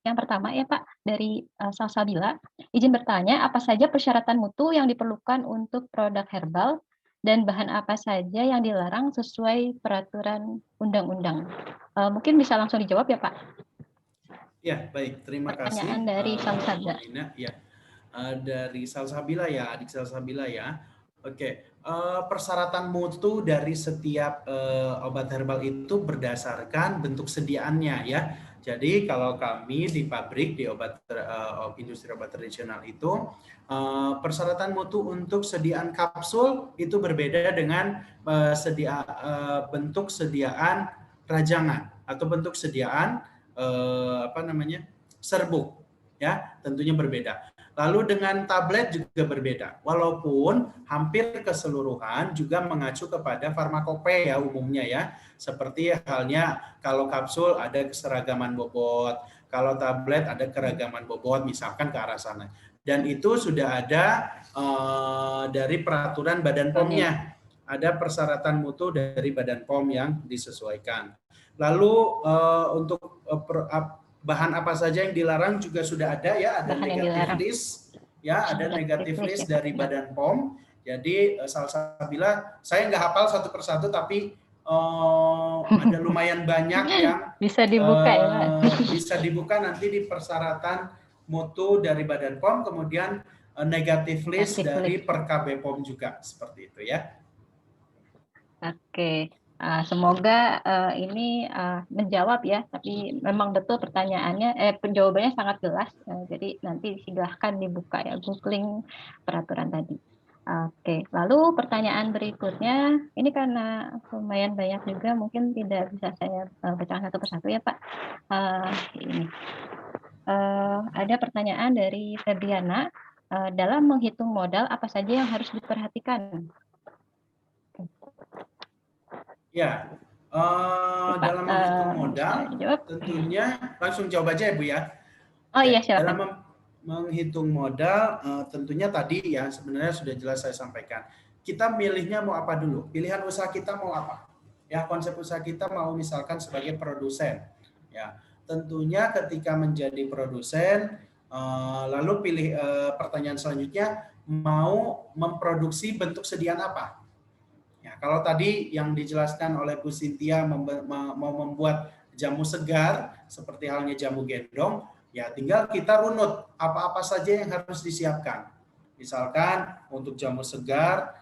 Speaker 4: yang pertama ya Pak, dari Salsabila. Izin bertanya, apa saja persyaratan mutu yang diperlukan untuk produk herbal dan bahan apa saja yang dilarang sesuai peraturan undang-undang? Mungkin bisa langsung dijawab ya Pak.
Speaker 2: Ya, baik. Terima kasih.
Speaker 4: Pertanyaan dari Salsabila.
Speaker 2: Ya, dari Salsabila ya, adik Salsabila ya. Oke, persyaratan mutu dari setiap obat herbal itu berdasarkan bentuk sediaannya ya. Jadi kalau kami di pabrik di industri obat tradisional itu persyaratan mutu untuk sediaan kapsul itu berbeda dengan bentuk sediaan rajangan atau bentuk sediaan serbuk ya, tentunya berbeda. Lalu dengan tablet juga berbeda, walaupun hampir keseluruhan juga mengacu kepada farmakopeia umumnya ya. Seperti halnya kalau kapsul ada keseragaman bobot, kalau tablet ada keragaman bobot, misalkan ke arah sana. Dan itu sudah ada dari peraturan Badan POM-nya. Ada persyaratan mutu dari Badan POM yang disesuaikan. Lalu untuk bahan apa saja yang dilarang juga sudah ada ya, ada negatif list ya, ada negatif list dari Badan POM. Jadi Salsabila, saya nggak hafal satu persatu tapi ada lumayan banyak yang
Speaker 4: bisa dibuka ya.
Speaker 2: Bisa dibuka nanti di persyaratan mutu dari Badan POM, kemudian negatif list dari Perkab POM juga, seperti itu ya.
Speaker 4: Oke. Semoga ini menjawab ya, tapi memang betul pertanyaannya, penjawabannya sangat jelas. Jadi nanti silahkan dibuka ya, googling peraturan tadi. Oke, lalu pertanyaan berikutnya, ini karena lumayan banyak juga, mungkin tidak bisa saya bacakan satu persatu ya Pak. Ini ada pertanyaan dari Febriana, dalam menghitung modal apa saja yang harus diperhatikan?
Speaker 2: Ya, Dalam menghitung
Speaker 4: bisa
Speaker 2: modal,
Speaker 4: dijawab?
Speaker 2: tentunya langsung jawab aja ya Bu ya.
Speaker 4: Oh
Speaker 2: Oke,
Speaker 4: iya,
Speaker 2: dalam
Speaker 4: silakan.
Speaker 2: menghitung modal, tentunya tadi ya sebenarnya sudah jelas saya sampaikan. Kita milihnya mau apa dulu? Pilihan usaha kita mau apa? Ya, konsep usaha kita mau misalkan sebagai produsen. Ya, tentunya ketika menjadi produsen, lalu pilih pertanyaan selanjutnya, mau memproduksi bentuk sediaan apa? Ya, kalau tadi yang dijelaskan oleh Bu Cynthia mau membuat jamu segar seperti halnya jamu gendong, ya tinggal kita runut apa-apa saja yang harus disiapkan. Misalkan untuk jamu segar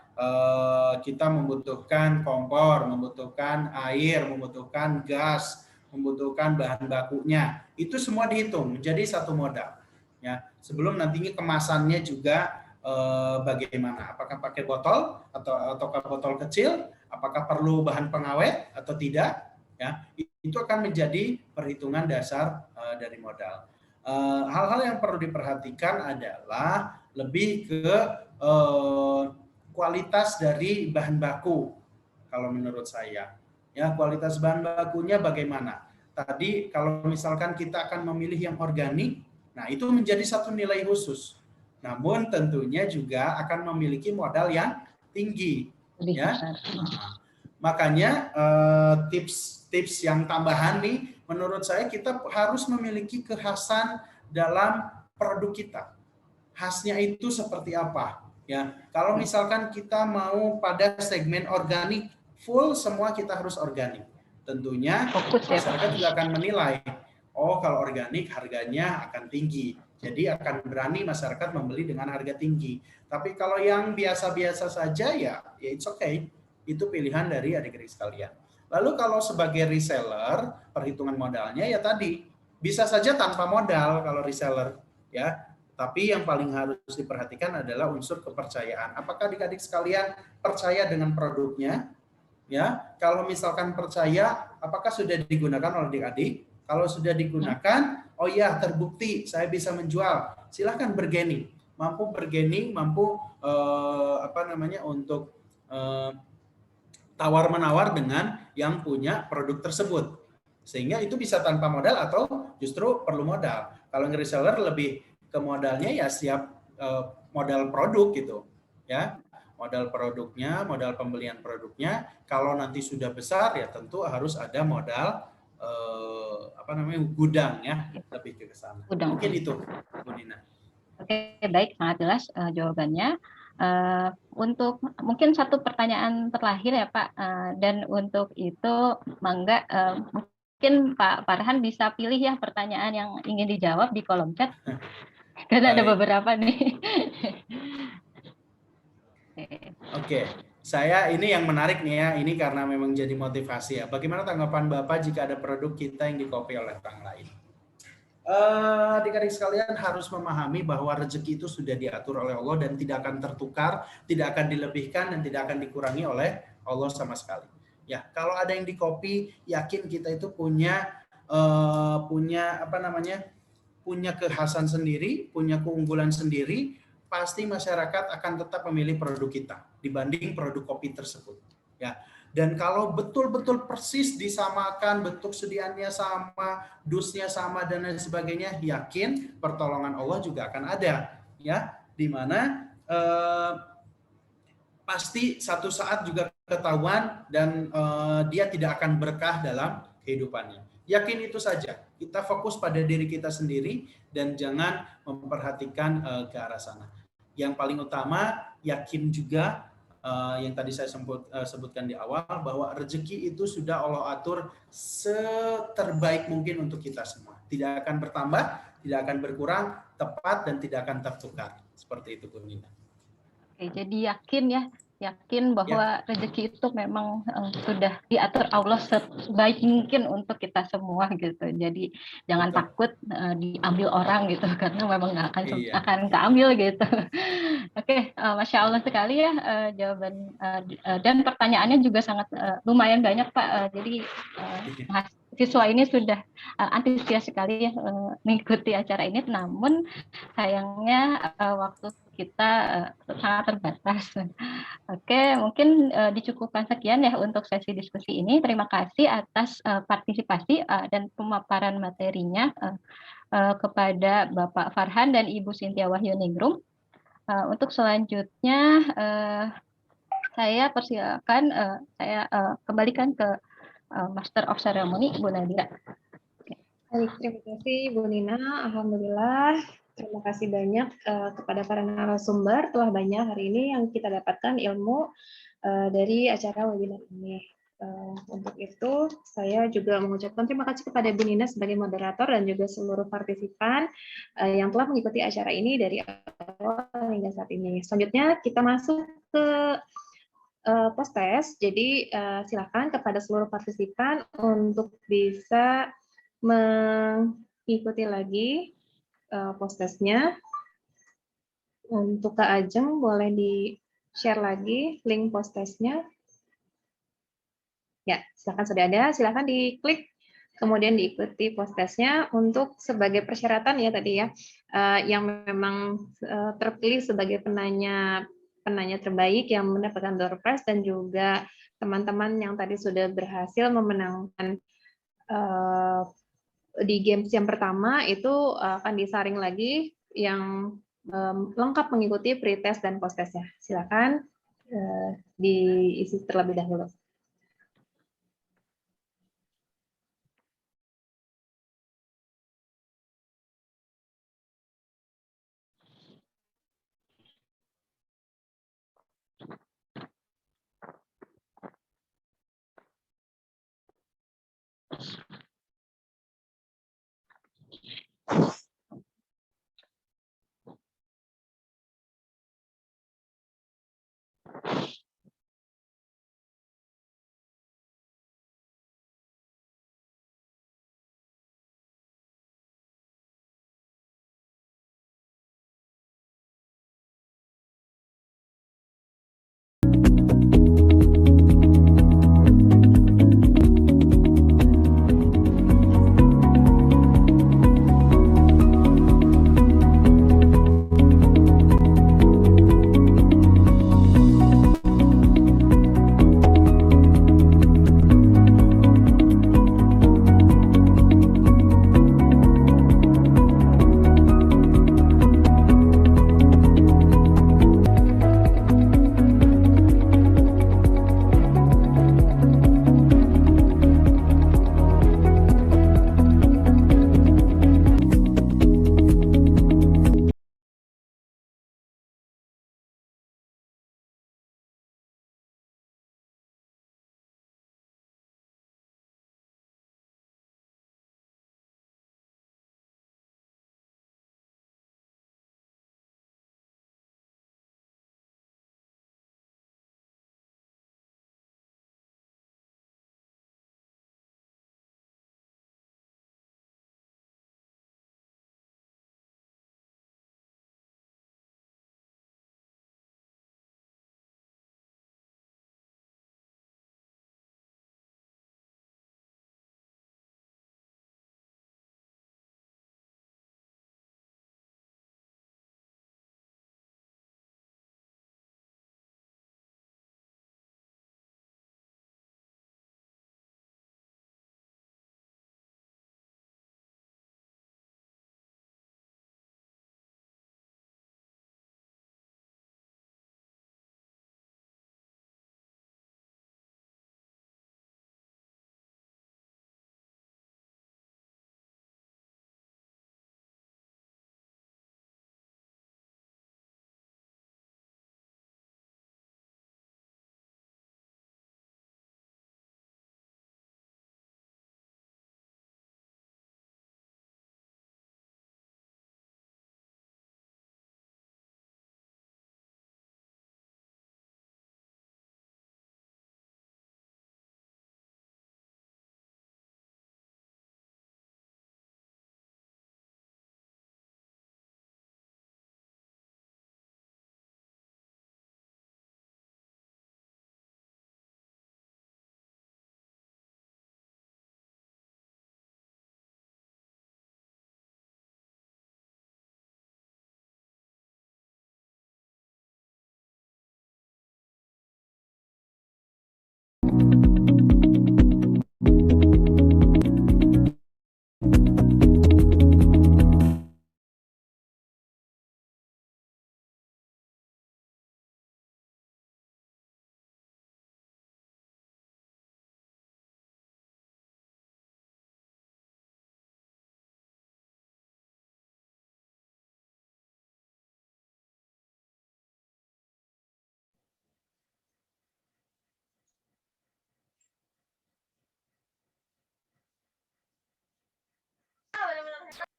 Speaker 2: kita membutuhkan kompor, membutuhkan air, membutuhkan gas, membutuhkan bahan bakunya. Itu semua dihitung menjadi satu modal. Ya, sebelum nantinya kemasannya juga bagaimana? Apakah pakai botol ataukah botol kecil? Apakah perlu bahan pengawet atau tidak? Ya, itu akan menjadi perhitungan dasar dari modal. Hal-hal yang perlu diperhatikan adalah lebih ke kualitas dari bahan baku. Kalau menurut saya, ya kualitas bahan bakunya bagaimana? Tadi kalau misalkan kita akan memilih yang organik, nah itu menjadi satu nilai khusus. Namun tentunya juga akan memiliki modal yang tinggi, ya. Makanya tips yang tambahan nih, menurut saya kita harus memiliki kekhasan dalam produk kita. Khasnya itu seperti apa? Ya, kalau misalkan kita mau pada segmen organik, full semua kita harus organik. Tentunya masyarakat juga akan menilai, oh kalau organik harganya akan tinggi. Jadi akan berani masyarakat membeli dengan harga tinggi. Tapi kalau yang biasa-biasa saja ya it's okay. Itu pilihan dari adik-adik sekalian. Lalu kalau sebagai reseller, perhitungan modalnya ya tadi bisa saja tanpa modal kalau reseller, ya. Tapi yang paling harus diperhatikan adalah unsur kepercayaan. Apakah adik-adik sekalian percaya dengan produknya? Ya, kalau misalkan percaya, apakah sudah digunakan oleh adik-adik? Kalau sudah digunakan, oh ya terbukti saya bisa menjual. Silahkan bergening, mampu bergening, mampu untuk tawar menawar dengan yang punya produk tersebut. Sehingga itu bisa tanpa modal atau justru perlu modal. Kalau reseller lebih ke modalnya ya siap modal produk gitu, ya. Modal produknya, modal pembelian produknya. Kalau nanti sudah besar ya tentu harus ada modal gudang ya, lebih ke sana. Mungkin itu, Bu Dina.
Speaker 4: Oke, baik, sangat jelas jawabannya. Untuk mungkin satu pertanyaan terakhir ya Pak, dan untuk itu mangga mungkin Pak Farhan bisa pilih ya pertanyaan yang ingin dijawab di kolom chat, karena ada beberapa nih.
Speaker 2: Oke, saya ini yang menarik nih ya, ini karena memang jadi motivasi ya. Bagaimana tanggapan Bapak jika ada produk kita yang di-copy oleh orang lain? Adik-adik sekalian harus memahami bahwa rezeki itu sudah diatur oleh Allah dan tidak akan tertukar, tidak akan dilebihkan dan tidak akan dikurangi oleh Allah sama sekali. Ya, kalau ada yang di-copy, yakin kita itu punya punya kekhasan sendiri, punya keunggulan sendiri. Pasti masyarakat akan tetap memilih produk kita dibanding produk kopi tersebut. Ya. Dan kalau betul-betul persis disamakan, bentuk sediaannya sama, dusnya sama dan lain sebagainya, yakin pertolongan Allah juga akan ada, ya. Di mana pasti satu saat juga ketahuan dan dia tidak akan berkah dalam kehidupannya. Yakin itu saja. Kita fokus pada diri kita sendiri dan jangan memperhatikan ke arah sana. Yang paling utama, yakin juga yang tadi saya sebutkan di awal, bahwa rezeki itu sudah Allah atur seterbaik mungkin untuk kita semua. Tidak akan bertambah, tidak akan berkurang, tepat dan tidak akan tertukar. Seperti itu, Bu Nina.
Speaker 4: Oke, jadi yakin bahwa rezeki itu memang sudah diatur Allah sebaik mungkin untuk kita semua gitu. Jadi jangan takut diambil orang gitu, karena memang nggak akan keambil gitu. Oke, Masya Allah sekali ya jawaban dan pertanyaannya juga sangat lumayan banyak Pak. Jadi siswa ini sudah antusias sekali ya mengikuti acara ini. Namun sayangnya waktu kita sangat terbatas. Oke, mungkin dicukupkan sekian ya untuk sesi diskusi ini. Terima kasih atas partisipasi dan pemaparan materinya kepada Bapak Farhan dan Ibu Cynthia Wahyuningrum. Untuk selanjutnya saya persilakan, saya kembalikan ke Master of Ceremony, Bu Nadira.
Speaker 1: Baik, terima kasih Bu Nina. Alhamdulillah, terima kasih banyak kepada para narasumber. Telah banyak hari ini yang kita dapatkan ilmu dari acara webinar ini. Untuk itu, saya juga mengucapkan terima kasih kepada Bu Nina sebagai moderator dan juga seluruh partisipan yang telah mengikuti acara ini dari awal hingga saat ini. Selanjutnya, kita masuk ke post-test. Jadi, silakan kepada seluruh partisipan untuk bisa mengikuti lagi post-testnya. Untuk Kak Ajeng, boleh di-share lagi link post-testnya. Ya, silakan sudah ada, silakan diklik, kemudian diikuti post-testnya untuk sebagai persyaratan ya tadi ya, yang memang terpilih sebagai penanya terbaik yang mendapatkan door prize dan juga teman-teman yang tadi sudah berhasil memenangkan di games yang pertama itu akan disaring lagi yang lengkap mengikuti pre-test dan post-testnya. Silakan diisi terlebih dahulu.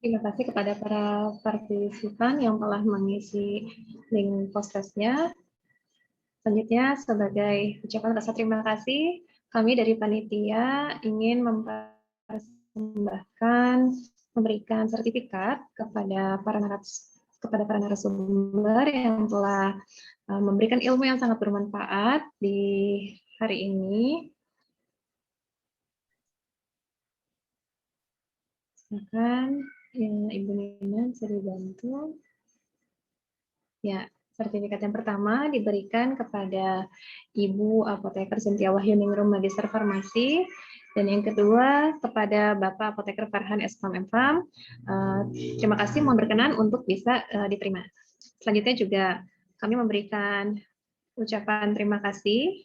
Speaker 1: Terima kasih kepada para partisipan yang telah mengisi link post-testnya. Selanjutnya, sebagai ucapan rasa terima kasih, kami dari panitia ingin memberikan sertifikat kepada para narasumber yang telah memberikan ilmu yang sangat bermanfaat di hari ini. Silakan, ya, Ibu Nina, bisa dibantu. Ya, sertifikat yang pertama diberikan kepada Ibu Apoteker Cynthia Wahyuningrum Magister Farmasi, dan yang kedua kepada Bapak Apoteker Farhan SPAM MFAM. Terima kasih, mohon berkenan untuk bisa diterima. Selanjutnya juga kami memberikan ucapan terima kasih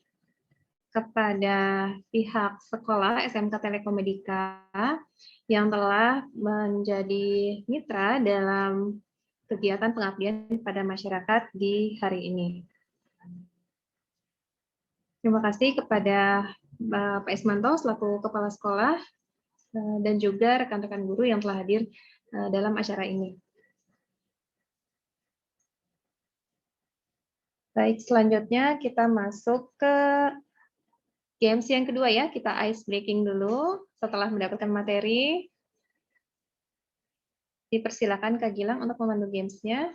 Speaker 1: kepada pihak sekolah SMK Telekomedika yang telah menjadi mitra dalam kegiatan pengabdian pada masyarakat di hari ini. Terima kasih kepada Pak Ismanto selaku Kepala Sekolah dan juga rekan-rekan guru yang telah hadir dalam acara ini. Baik, selanjutnya kita masuk ke games yang kedua ya. Kita ice breaking dulu setelah mendapatkan materi. Dipersilakan Kak Gilang untuk memandu games-nya.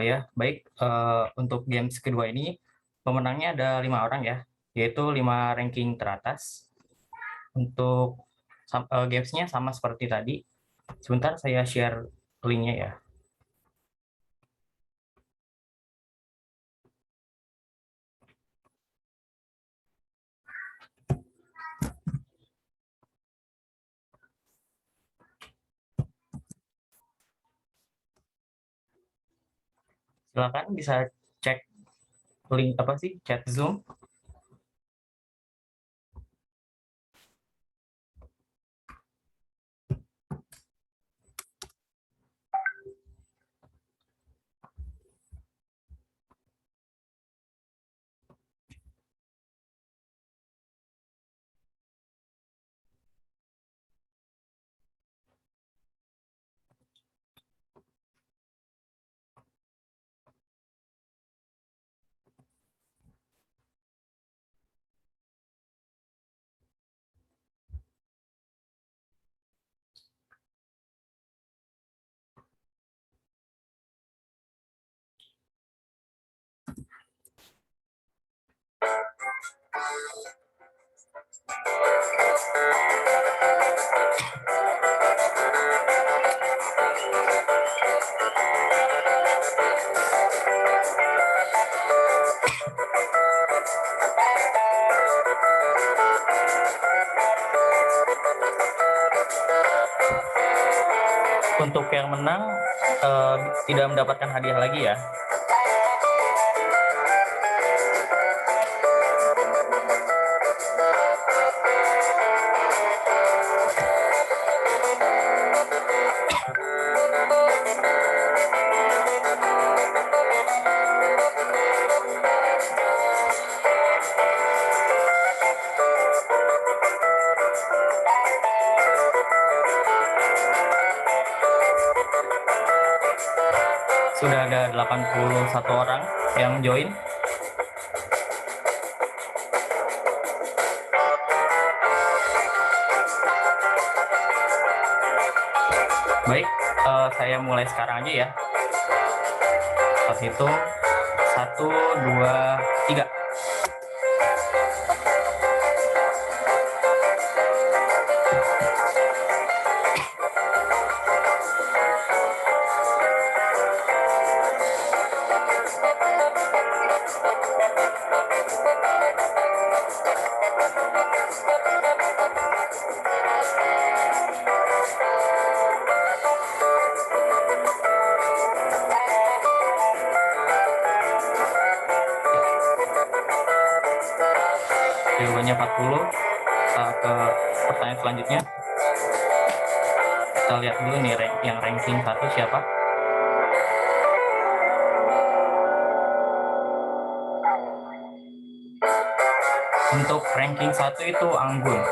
Speaker 5: Ya, baik. Untuk games kedua ini, pemenangnya ada 5 orang ya, yaitu 5 ranking teratas. Untuk games-nya sama seperti tadi. Sebentar saya share link-nya ya. Silakan bisa cek link chat Zoom. Untuk yang menang tidak mendapatkan hadiah lagi ya. Sudah ada 81 orang yang join. Baik, saya mulai sekarang aja ya. Pas itu 1, 2, 3. Jawabannya 40. Kita ke pertanyaan selanjutnya. Kita lihat dulu nih yang ranking 1 siapa. Untuk ranking 1 itu Anggun.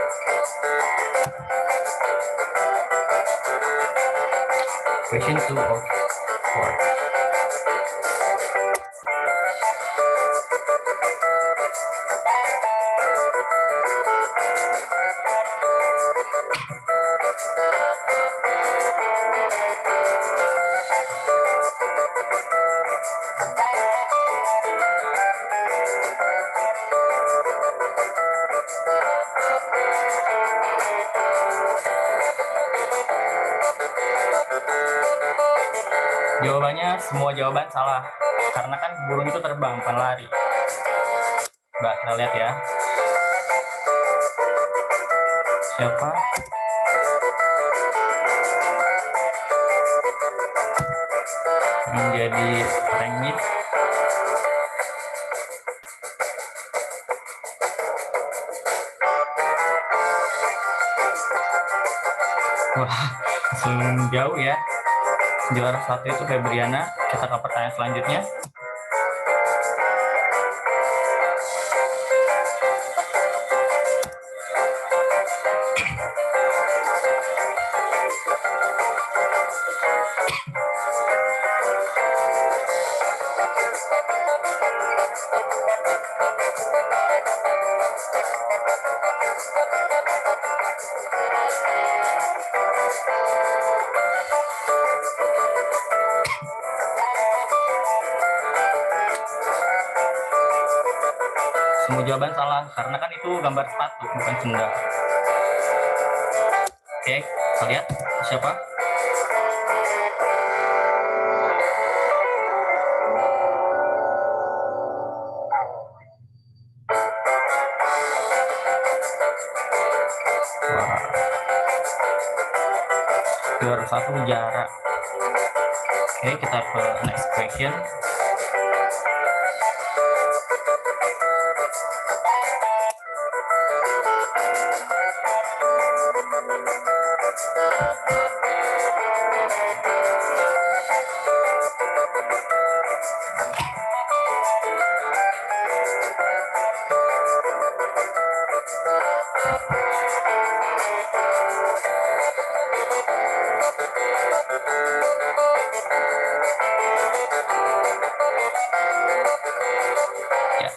Speaker 5: Question 2 of 4. Jawabannya semua jawaban salah. Karena kan burung itu terbang, bukan lari. Coba kita lihat ya. Siapa? Menjadi ranking. Wah, langsung jauh ya. Juara 1 itu Febriana. Kita ke pertanyaan selanjutnya. Semua jawaban salah, karena kan itu gambar sepatu, bukan sendal. Oke, kita lihat siapa? Wah. Juara 1 Jara. Oke, kita ke next question. Ya,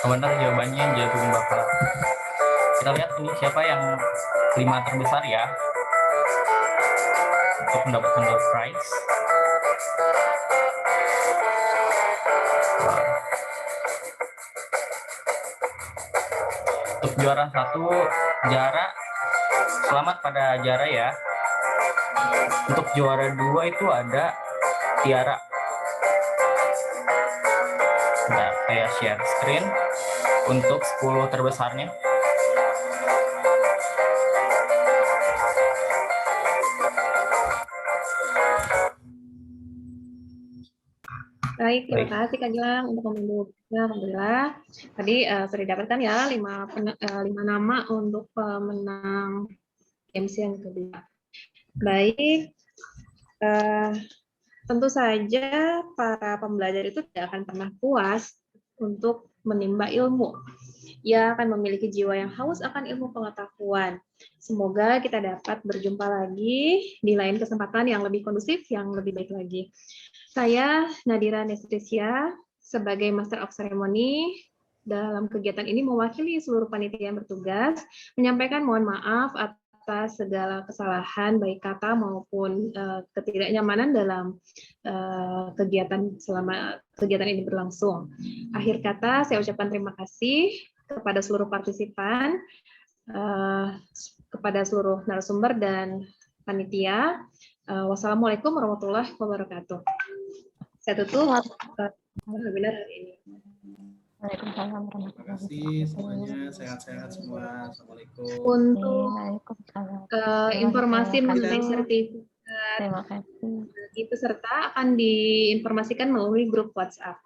Speaker 5: benar jawabannya jagung bakar. Kita lihat ini siapa yang 5 terbesar ya untuk mendapatkan door prize. Untuk juara 1 Jara, selamat pada Jara ya. Untuk juara 2 itu ada Tiara. Nah, saya share screen untuk 10 terbesarnya.
Speaker 1: Baik, terima kasih Kak Gilang untuk pemilihannya. Alhamdulillah. Tadi sudah didapatkan ya 5 nama untuk pemenang games yang kedua. Baik, tentu saja para pembelajar itu tidak akan pernah puas untuk menimba ilmu. Ia akan memiliki jiwa yang haus akan ilmu pengetahuan. Semoga kita dapat berjumpa lagi di lain kesempatan yang lebih kondusif, yang lebih baik lagi. Saya Nadira Nestresia sebagai Master of Ceremony dalam kegiatan ini mewakili seluruh panitia yang bertugas menyampaikan mohon maaf atas segala kesalahan baik kata maupun ketidaknyamanan dalam kegiatan selama kegiatan ini berlangsung. Akhir kata saya ucapkan terima kasih kepada seluruh partisipan, kepada seluruh narasumber dan panitia. Wassalamualaikum warahmatullahi wabarakatuh. Saya tutup webinar hari ini.
Speaker 4: Waalaikumsalam
Speaker 2: Terima
Speaker 4: warahmatullahi
Speaker 2: kasih semuanya, sehat-sehat semua. Assalamualaikum.
Speaker 1: Untuk
Speaker 4: wabarakatuh.
Speaker 1: informasi
Speaker 4: Terima
Speaker 1: mengenai
Speaker 4: kasih.
Speaker 1: sertifikat
Speaker 4: Terima kasih.
Speaker 1: itu serta akan diinformasikan melalui grup WhatsApp.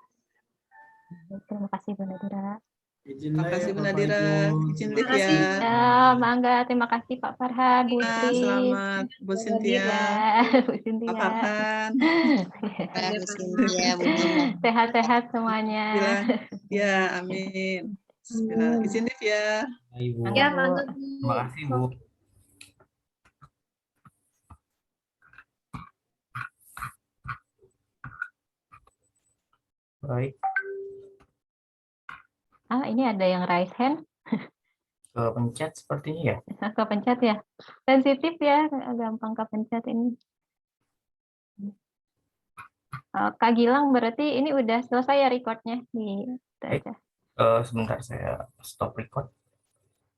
Speaker 4: Terima kasih Bu Nadira.
Speaker 2: Izin
Speaker 6: Makasih Bu
Speaker 2: Bapak
Speaker 6: Nadira,
Speaker 2: Ibu.
Speaker 6: izin
Speaker 2: Terima
Speaker 6: live
Speaker 2: kasih.
Speaker 6: ya.
Speaker 4: Mangga, terima kasih Pak Farhan, Bu
Speaker 6: Ya,
Speaker 4: Tri,
Speaker 6: selamat Bu Cynthia,
Speaker 4: Bu
Speaker 6: Pak
Speaker 4: Cynthia.
Speaker 6: Farhan.
Speaker 3: Bu Cynthia, Bu Nina.
Speaker 4: Sehat-sehat semuanya.
Speaker 6: Bismillah. Ya, amin. Bismillah. Izin live ya.
Speaker 5: Ibu.
Speaker 4: Mangga,
Speaker 1: Ya,
Speaker 4: Bu.
Speaker 1: mangga Bu.
Speaker 5: Terima kasih Bu. Baik,
Speaker 4: Ini ada yang raise hand,
Speaker 5: kepencet sepertinya ya.
Speaker 4: kepencet ya. Sensitif ya, gampang kepencet ini. Kak Gilang, berarti ini udah selesai ya recordnya di itu
Speaker 5: Baik.
Speaker 4: aja.
Speaker 5: Sebentar saya stop record.